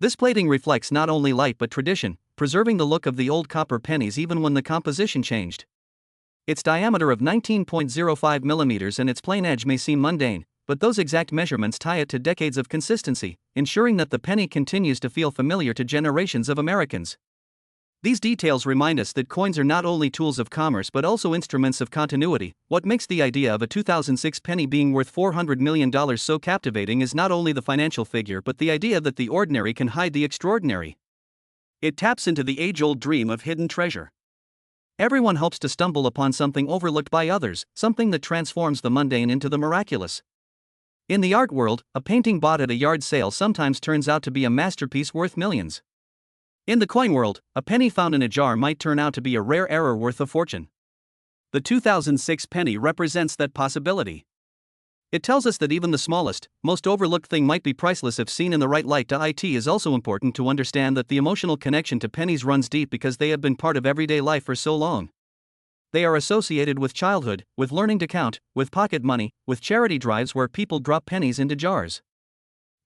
This plating reflects not only light but tradition, preserving the look of the old copper pennies even when the composition changed. Its diameter of 19.05 millimeters and its plain edge may seem mundane, but those exact measurements tie it to decades of consistency, ensuring that the penny continues to feel familiar to generations of Americans. These details remind us that coins are not only tools of commerce but also instruments of continuity. What makes the idea of a 2006 penny being worth $400 million so captivating is not only the financial figure but the idea that the ordinary can hide the extraordinary. It taps into the age-old dream of hidden treasure. Everyone hopes to stumble upon something overlooked by others, something that transforms the mundane into the miraculous. In the art world, a painting bought at a yard sale sometimes turns out to be a masterpiece worth millions. In the coin world, a penny found in a jar might turn out to be a rare error worth a fortune. The 2006 penny represents that possibility. It tells us that even the smallest, most overlooked thing might be priceless if seen in the right light. It is also important to understand that the emotional connection to pennies runs deep because they have been part of everyday life for so long. They are associated with childhood, with learning to count, with pocket money, with charity drives where people drop pennies into jars.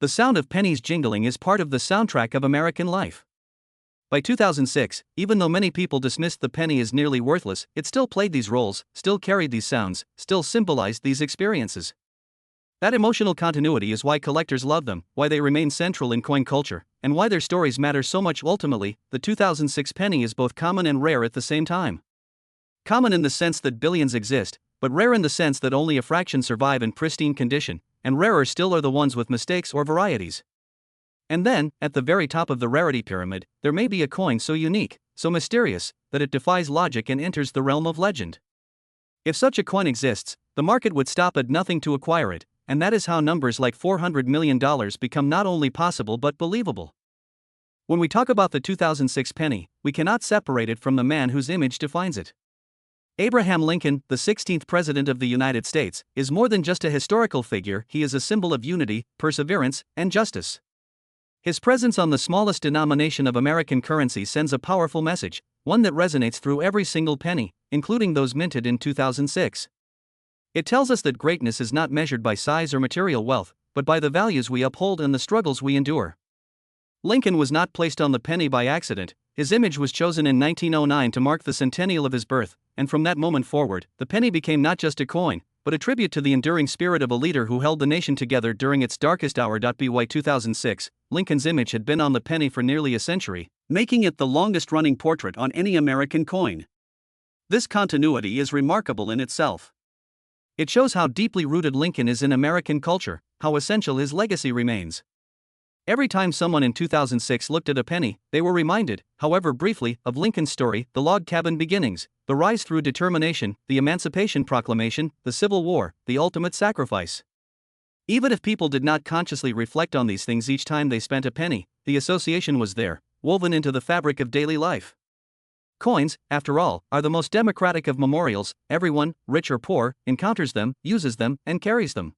The sound of pennies jingling is part of the soundtrack of American life. By 2006, even though many people dismissed the penny as nearly worthless, it still played these roles, still carried these sounds, still symbolized these experiences. That emotional continuity is why collectors love them, why they remain central in coin culture, and why their stories matter so much. Ultimately, the 2006 penny is both common and rare at the same time. Common in the sense that billions exist, but rare in the sense that only a fraction survive in pristine condition, and rarer still are the ones with mistakes or varieties. And then, at the very top of the rarity pyramid, there may be a coin so unique, so mysterious, that it defies logic and enters the realm of legend. If such a coin exists, the market would stop at nothing to acquire it, and that is how numbers like $400 million become not only possible but believable. When we talk about the 2006 penny, we cannot separate it from the man whose image defines it. Abraham Lincoln, the 16th President of the United States, is more than just a historical figure. He is a symbol of unity, perseverance, and justice. His presence on the smallest denomination of American currency sends a powerful message, one that resonates through every single penny, including those minted in 2006. It tells us that greatness is not measured by size or material wealth, but by the values we uphold and the struggles we endure. Lincoln was not placed on the penny by accident. His image was chosen in 1909 to mark the centennial of his birth, and from that moment forward, the penny became not just a coin, but a tribute to the enduring spirit of a leader who held the nation together during its darkest hour. By 2006, Lincoln's image had been on the penny for nearly a century, making it the longest-running portrait on any American coin. This continuity is remarkable in itself. It shows how deeply rooted Lincoln is in American culture, how essential his legacy remains. Every time someone in 2006 looked at a penny, they were reminded, however briefly, of Lincoln's story, the log cabin beginnings, the rise through determination, the Emancipation Proclamation, the Civil War, the ultimate sacrifice. Even if people did not consciously reflect on these things each time they spent a penny, the association was there, woven into the fabric of daily life. Coins, after all, are the most democratic of memorials. Everyone, rich or poor, encounters them, uses them, and carries them.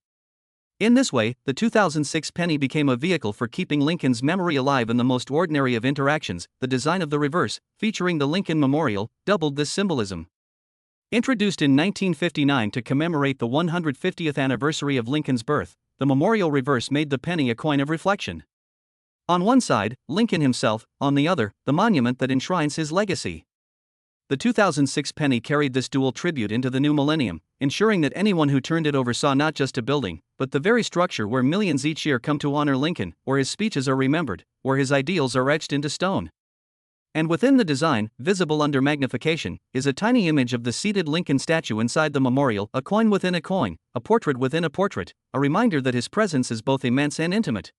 In this way, the 2006 penny became a vehicle for keeping Lincoln's memory alive in the most ordinary of interactions. The design of the reverse, featuring the Lincoln Memorial, doubled this symbolism. Introduced in 1959 to commemorate the 150th anniversary of Lincoln's birth, the memorial reverse made the penny a coin of reflection. On one side, Lincoln himself, on the other, the monument that enshrines his legacy. The 2006 penny carried this dual tribute into the new millennium, ensuring that anyone who turned it over saw not just a building, but the very structure where millions each year come to honor Lincoln, where his speeches are remembered, where his ideals are etched into stone. And within the design, visible under magnification, is a tiny image of the seated Lincoln statue inside the memorial, a coin within a coin, a portrait within a portrait, a reminder that his presence is both immense and intimate.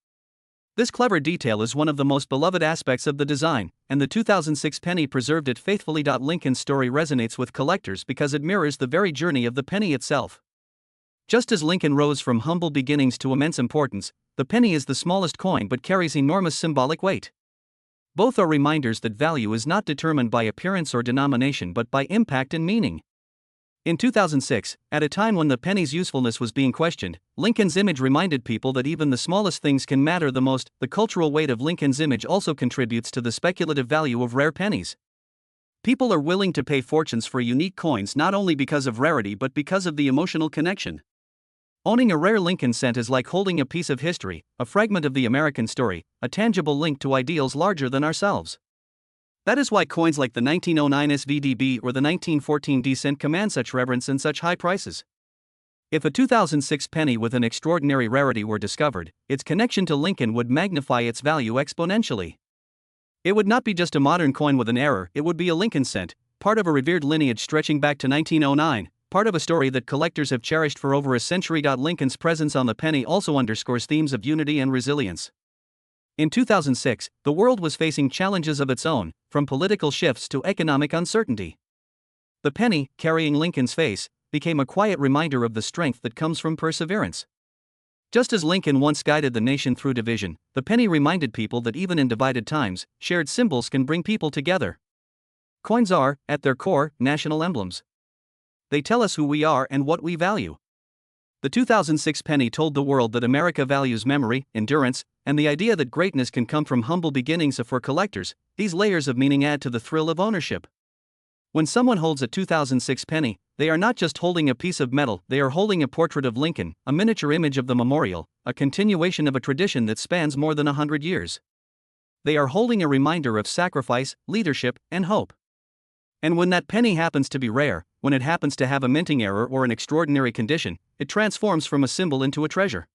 This clever detail is one of the most beloved aspects of the design, and the 2006 penny preserved it faithfully. Lincoln's story resonates with collectors because it mirrors the very journey of the penny itself. Just as Lincoln rose from humble beginnings to immense importance, the penny is the smallest coin but carries enormous symbolic weight. Both are reminders that value is not determined by appearance or denomination but by impact and meaning. In 2006, at a time when the penny's usefulness was being questioned, Lincoln's image reminded people that even the smallest things can matter the most. The cultural weight of Lincoln's image also contributes to the speculative value of rare pennies. People are willing to pay fortunes for unique coins not only because of rarity but because of the emotional connection. Owning a rare Lincoln cent is like holding a piece of history, a fragment of the American story, a tangible link to ideals larger than ourselves. That is why coins like the 1909 SVDB or the 1914 D cent command such reverence and such high prices. If a 2006 penny with an extraordinary rarity were discovered, its connection to Lincoln would magnify its value exponentially. It would not be just a modern coin with an error, it would be a Lincoln cent, part of a revered lineage stretching back to 1909, part of a story that collectors have cherished for over a century. Lincoln's presence on the penny also underscores themes of unity and resilience. In 2006, the world was facing challenges of its own, from political shifts to economic uncertainty. The penny, carrying Lincoln's face, became a quiet reminder of the strength that comes from perseverance. Just as Lincoln once guided the nation through division, the penny reminded people that even in divided times, shared symbols can bring people together. Coins are, at their core, national emblems. They tell us who we are and what we value. The 2006 penny told the world that America values memory, endurance, and the idea that greatness can come from humble beginnings. For collectors, these layers of meaning add to the thrill of ownership. When someone holds a 2006 penny, they are not just holding a piece of metal, they are holding a portrait of Lincoln, a miniature image of the memorial, a continuation of a tradition that spans more than 100 years. They are holding a reminder of sacrifice, leadership, and hope. And when that penny happens to be rare, when it happens to have a minting error or an extraordinary condition, it transforms from a symbol into a treasure.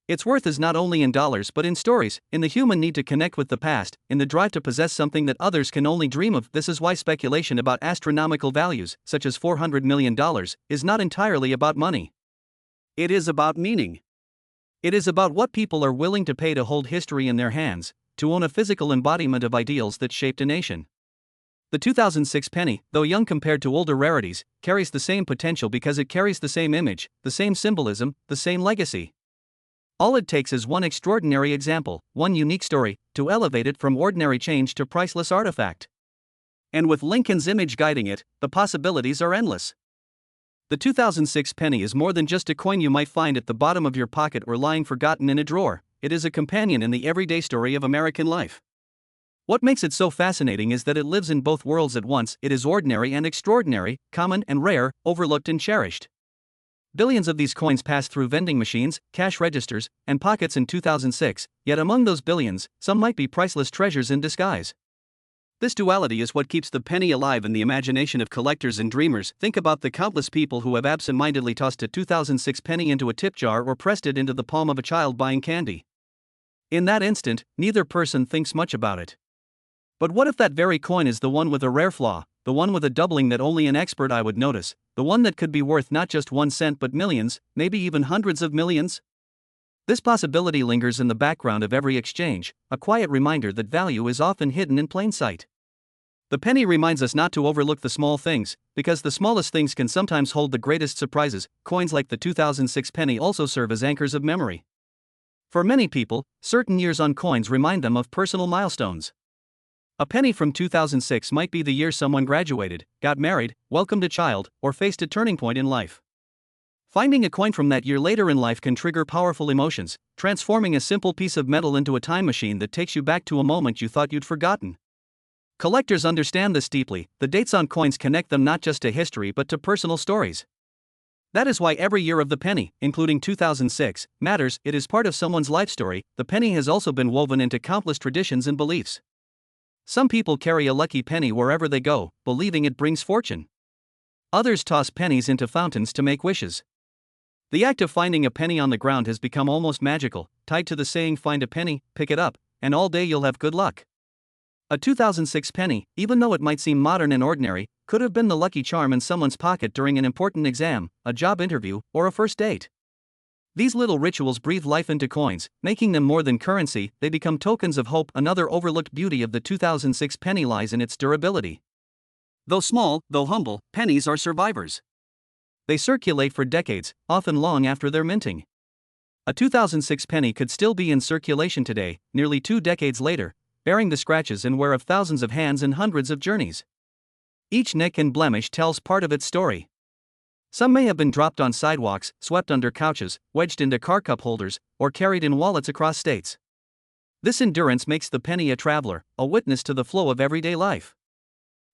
Its worth is not only in dollars but in stories, in the human need to connect with the past, in the drive to possess something that others can only dream of. This is why speculation about astronomical values, such as $400 million, is not entirely about money. It is about meaning. It is about what people are willing to pay to hold history in their hands, to own a physical embodiment of ideals that shaped a nation. The 2006 penny, though young compared to older rarities, carries the same potential because it carries the same image, the same symbolism, the same legacy. All it takes is one extraordinary example, one unique story, to elevate it from ordinary change to priceless artifact. And with Lincoln's image guiding it, the possibilities are endless. The 2006 penny is more than just a coin you might find at the bottom of your pocket or lying forgotten in a drawer. It is a companion in the everyday story of American life. What makes it so fascinating is that it lives in both worlds at once. It is ordinary and extraordinary, common and rare, overlooked and cherished. Billions of these coins passed through vending machines, cash registers, and pockets in 2006, yet among those billions, some might be priceless treasures in disguise. This duality is what keeps the penny alive in the imagination of collectors and dreamers. Think about the countless people who have absent-mindedly tossed a 2006 penny into a tip jar or pressed it into the palm of a child buying candy. In that instant, neither person thinks much about it. But what if that very coin is the one with a rare flaw, the one with a doubling that only an expert eye would notice, the one that could be worth not just 1 cent but millions, maybe even hundreds of millions? This possibility lingers in the background of every exchange, a quiet reminder that value is often hidden in plain sight. The penny reminds us not to overlook the small things, because the smallest things can sometimes hold the greatest surprises. Coins like the 2006 penny also serve as anchors of memory. For many people, certain years on coins remind them of personal milestones. A penny from 2006 might be the year someone graduated, got married, welcomed a child, or faced a turning point in life. Finding a coin from that year later in life can trigger powerful emotions, transforming a simple piece of metal into a time machine that takes you back to a moment you thought you'd forgotten. Collectors understand this deeply. The dates on coins connect them not just to history but to personal stories. That is why every year of the penny, including 2006, matters. It is part of someone's life story. The penny has also been woven into countless traditions and beliefs. Some people carry a lucky penny wherever they go, believing it brings fortune. Others toss pennies into fountains to make wishes. The act of finding a penny on the ground has become almost magical, tied to the saying "find a penny, pick it up, and all day you'll have good luck." A 2006 penny, even though it might seem modern and ordinary, could have been the lucky charm in someone's pocket during an important exam, a job interview, or a first date. These little rituals breathe life into coins, making them more than currency. They become tokens of hope. Another overlooked beauty of the 2006 penny lies in its durability. Though small, though humble, pennies are survivors. They circulate for decades, often long after their minting. A 2006 penny could still be in circulation today, nearly 2 decades later, bearing the scratches and wear of thousands of hands and hundreds of journeys. Each nick and blemish tells part of its story. Some may have been dropped on sidewalks, swept under couches, wedged into car cup holders, or carried in wallets across states. This endurance makes the penny a traveler, a witness to the flow of everyday life.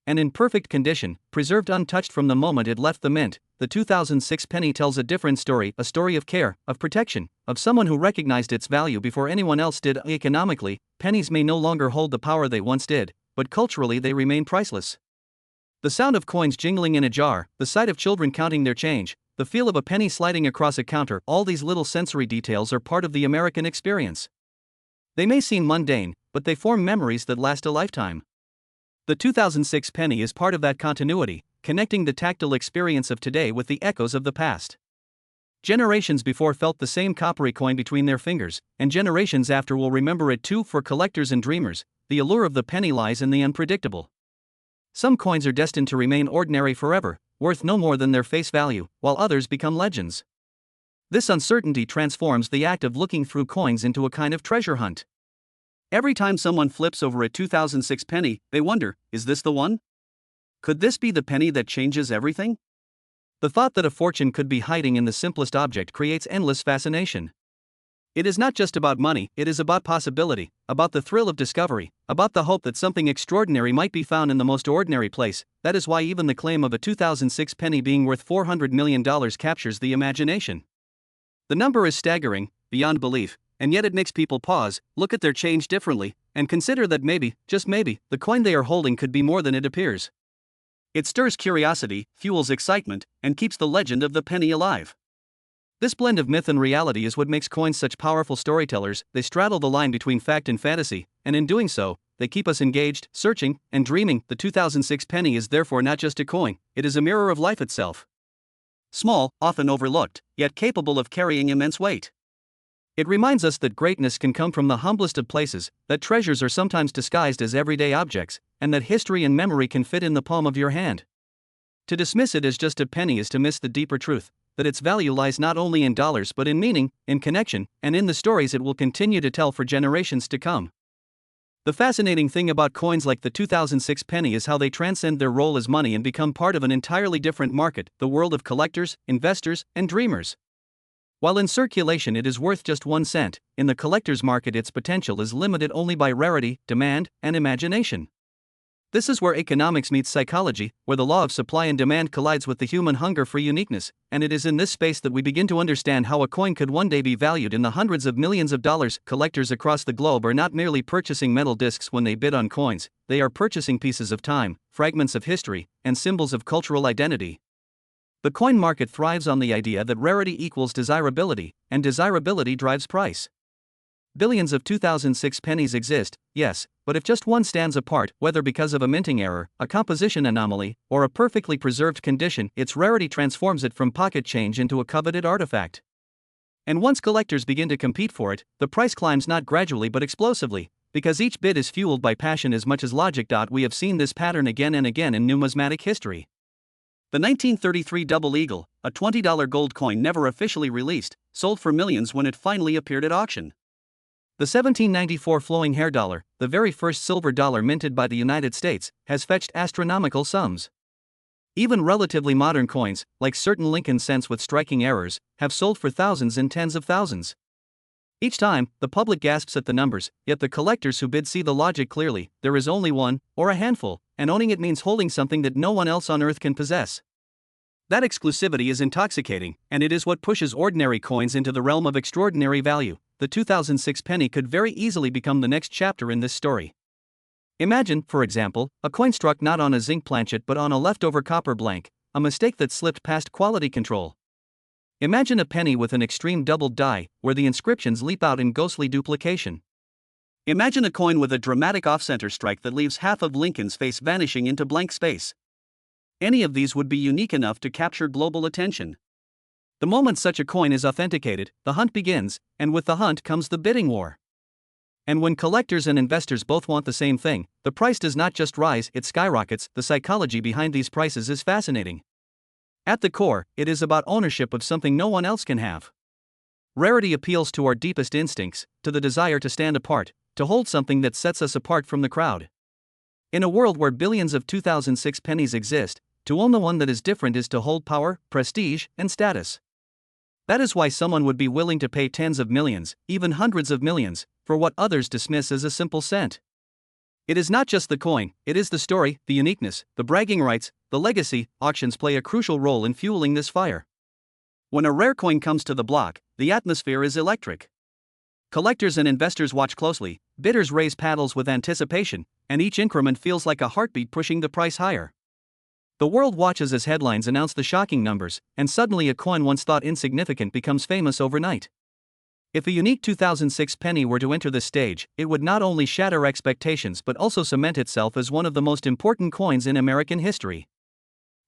and in perfect condition, preserved untouched from the moment it left the mint. The 2006 penny tells a different story, a story of care, of protection, of someone who recognized its value before anyone else did. Economically, pennies may no longer hold the power they once did, but culturally they remain priceless. The sound of coins jingling in a jar, the sight of children counting their change, the feel of a penny sliding across a counter, all these little sensory details are part of the American experience. They may seem mundane, but they form memories that last a lifetime. The 2006 penny is part of that continuity, connecting the tactile experience of today with the echoes of the past. Generations before felt the same coppery coin between their fingers, and generations after will remember it too. For collectors and dreamers, the allure of the penny lies in the unpredictable. Some coins are destined to remain ordinary forever, worth no more than their face value, while others become legends. This uncertainty transforms the act of looking through coins into a kind of treasure hunt. Every time someone flips over a 2006 penny, they wonder, is this the one? Could this be the penny that changes everything? The thought that a fortune could be hiding in the simplest object creates endless fascination. It is not just about money, it is about possibility, about the thrill of discovery, about the hope that something extraordinary might be found in the most ordinary place. That is why even the claim of a 2006 penny being worth $400 million captures the imagination. The number is staggering, beyond belief, and yet it makes people pause, look at their change differently, and consider that maybe, just maybe, the coin they are holding could be more than it appears. It stirs curiosity, fuels excitement, and keeps the legend of the penny alive. This blend of myth and reality is what makes coins such powerful storytellers. They straddle the line between fact and fantasy, and in doing so, they keep us engaged, searching, and dreaming. The 2006 penny is therefore not just a coin, it is a mirror of life itself. Small, often overlooked, yet capable of carrying immense weight. It reminds us that greatness can come from the humblest of places, that treasures are sometimes disguised as everyday objects, and that history and memory can fit in the palm of your hand. To dismiss it as just a penny is to miss the deeper truth, that its value lies not only in dollars but in meaning, in connection, and in the stories it will continue to tell for generations to come. The fascinating thing about coins like the 2006 penny is how they transcend their role as money and become part of an entirely different market, the world of collectors, investors, and dreamers. While in circulation it is worth just 1 cent, in the collector's market its potential is limited only by rarity, demand, and imagination. This is where economics meets psychology, where the law of supply and demand collides with the human hunger for uniqueness, and it is in this space that we begin to understand how a coin could one day be valued in the hundreds of millions of dollars. Collectors across the globe are not merely purchasing metal discs when they bid on coins, they are purchasing pieces of time, fragments of history, and symbols of cultural identity. The coin market thrives on the idea that rarity equals desirability, and desirability drives price. Billions of 2006 pennies exist, yes, but if just one stands apart, whether because of a minting error, a composition anomaly, or a perfectly preserved condition, its rarity transforms it from pocket change into a coveted artifact. And once collectors begin to compete for it, the price climbs not gradually but explosively, because each bid is fueled by passion as much as logic. We have seen this pattern again and again in numismatic history. The 1933 Double Eagle, a $20 gold coin never officially released, sold for millions when it finally appeared at auction. The 1794 flowing hair dollar, the very first silver dollar minted by the United States, has fetched astronomical sums. Even relatively modern coins, like certain Lincoln cents with striking errors, have sold for thousands and tens of thousands. Each time, the public gasps at the numbers, yet the collectors who bid see the logic clearly. There is only one, or a handful, and owning it means holding something that no one else on earth can possess. That exclusivity is intoxicating, and it is what pushes ordinary coins into the realm of extraordinary value. The 2006 penny could very easily become the next chapter in this story. Imagine, for example, a coin struck not on a zinc planchet but on a leftover copper blank, a mistake that slipped past quality control. Imagine a penny with an extreme doubled die, where the inscriptions leap out in ghostly duplication. Imagine a coin with a dramatic off-center strike that leaves half of Lincoln's face vanishing into blank space. Any of these would be unique enough to capture global attention. The moment such a coin is authenticated, the hunt begins, and with the hunt comes the bidding war. And when collectors and investors both want the same thing, the price does not just rise, it skyrockets. The psychology behind these prices is fascinating. At the core, it is about ownership of something no one else can have. Rarity appeals to our deepest instincts, to the desire to stand apart, to hold something that sets us apart from the crowd. In a world where billions of 2006 pennies exist, to own the one that is different is to hold power, prestige, and status. That is why someone would be willing to pay tens of millions, even hundreds of millions, for what others dismiss as a simple cent. It is not just the coin, it is the story, the uniqueness, the bragging rights, the legacy. Auctions play a crucial role in fueling this fire. When a rare coin comes to the block, the atmosphere is electric. Collectors and investors watch closely, bidders raise paddles with anticipation, and each increment feels like a heartbeat pushing the price higher. The world watches as headlines announce the shocking numbers, and suddenly a coin once thought insignificant becomes famous overnight. If a unique 2006 penny were to enter this stage, it would not only shatter expectations but also cement itself as one of the most important coins in American history.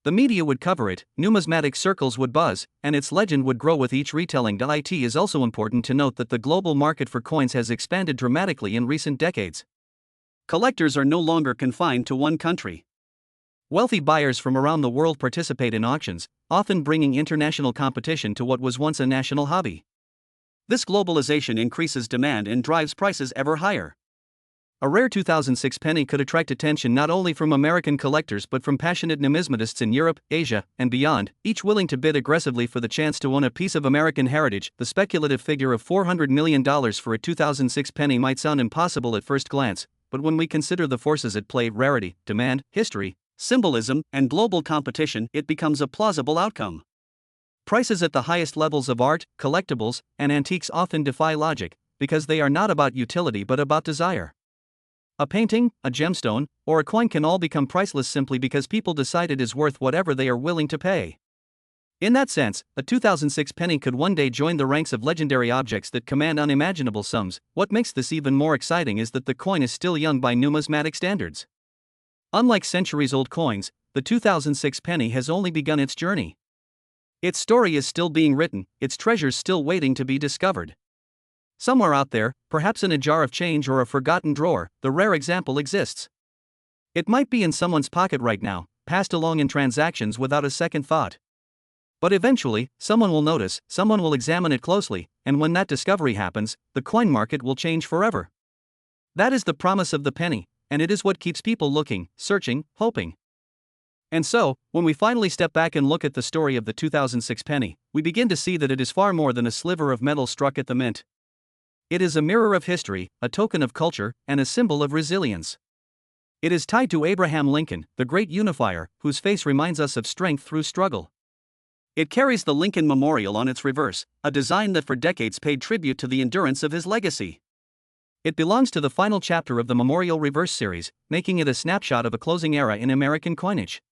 The media would cover it, numismatic circles would buzz, and its legend would grow with each retelling. It is also important to note that the global market for coins has expanded dramatically in recent decades. Collectors are no longer confined to one country. Wealthy buyers from around the world participate in auctions, often bringing international competition to what was once a national hobby. This globalization increases demand and drives prices ever higher. A rare 2006 penny could attract attention not only from American collectors but from passionate numismatists in Europe, Asia, and beyond, each willing to bid aggressively for the chance to own a piece of American heritage. The speculative figure of $400 million for a 2006 penny might sound impossible at first glance, but when we consider the forces at play, rarity, demand, history, symbolism, and global competition, it becomes a plausible outcome. Prices at the highest levels of art, collectibles, and antiques often defy logic, because they are not about utility but about desire. A painting, a gemstone, or a coin can all become priceless simply because people decide it is worth whatever they are willing to pay. In that sense, a 2006 penny could one day join the ranks of legendary objects that command unimaginable sums. What makes this even more exciting is that the coin is still young by numismatic standards. Unlike centuries-old coins, the 2006 penny has only begun its journey. Its story is still being written, its treasures still waiting to be discovered. Somewhere out there, perhaps in a jar of change or a forgotten drawer, the rare example exists. It might be in someone's pocket right now, passed along in transactions without a second thought. But eventually, someone will notice, someone will examine it closely, and when that discovery happens, the coin market will change forever. That is the promise of the penny, and it is what keeps people looking, searching, hoping. And so, when we finally step back and look at the story of the 2006 penny, we begin to see that it is far more than a sliver of metal struck at the mint. It is a mirror of history, a token of culture, and a symbol of resilience. It is tied to Abraham Lincoln, the great unifier, whose face reminds us of strength through struggle. It carries the Lincoln Memorial on its reverse, a design that for decades paid tribute to the endurance of his legacy. It belongs to the final chapter of the Memorial Reverse series, making it a snapshot of a closing era in American coinage.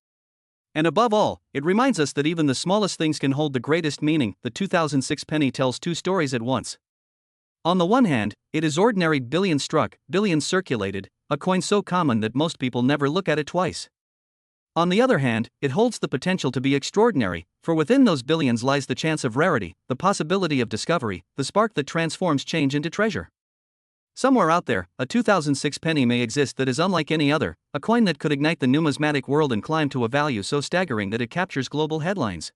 And above all, it reminds us that even the smallest things can hold the greatest meaning. The 2006 penny tells two stories at once. On the one hand, it is ordinary, billions struck, billions circulated, a coin so common that most people never look at it twice. On the other hand, it holds the potential to be extraordinary, for within those billions lies the chance of rarity, the possibility of discovery, the spark that transforms change into treasure. Somewhere out there, a 2006 penny may exist that is unlike any other, a coin that could ignite the numismatic world and climb to a value so staggering that it captures global headlines.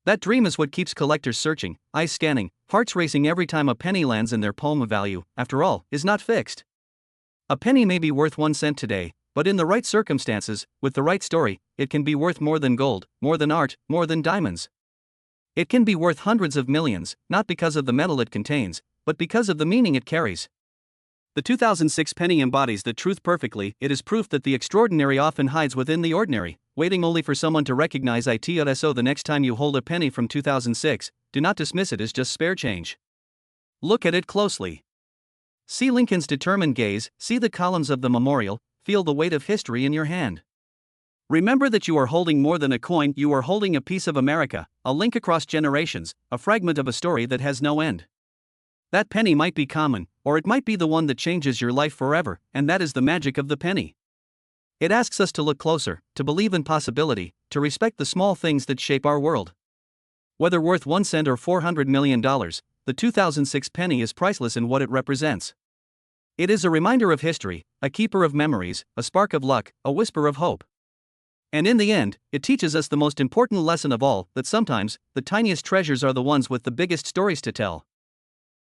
That dream is what keeps collectors searching, eyes scanning, hearts racing every time a penny lands in their palm. Of value, after all, is not fixed. A penny may be worth 1 cent today, but in the right circumstances, with the right story, it can be worth more than gold, more than art, more than diamonds. It can be worth hundreds of millions, not because of the metal it contains, but because of the meaning it carries. The 2006 penny embodies the truth perfectly. It is proof that the extraordinary often hides within the ordinary, waiting only for someone to recognize it. So the next time you hold a penny from 2006, do not dismiss it as just spare change. Look at it closely. See Lincoln's determined gaze, see the columns of the memorial, feel the weight of history in your hand. Remember that you are holding more than a coin, you are holding a piece of America, a link across generations, a fragment of a story that has no end. That penny might be common, or it might be the one that changes your life forever, and that is the magic of the penny. It asks us to look closer, to believe in possibility, to respect the small things that shape our world. Whether worth 1 cent or $400 million, the 2006 penny is priceless in what it represents. It is a reminder of history, a keeper of memories, a spark of luck, a whisper of hope. And in the end, it teaches us the most important lesson of all, that sometimes, the tiniest treasures are the ones with the biggest stories to tell.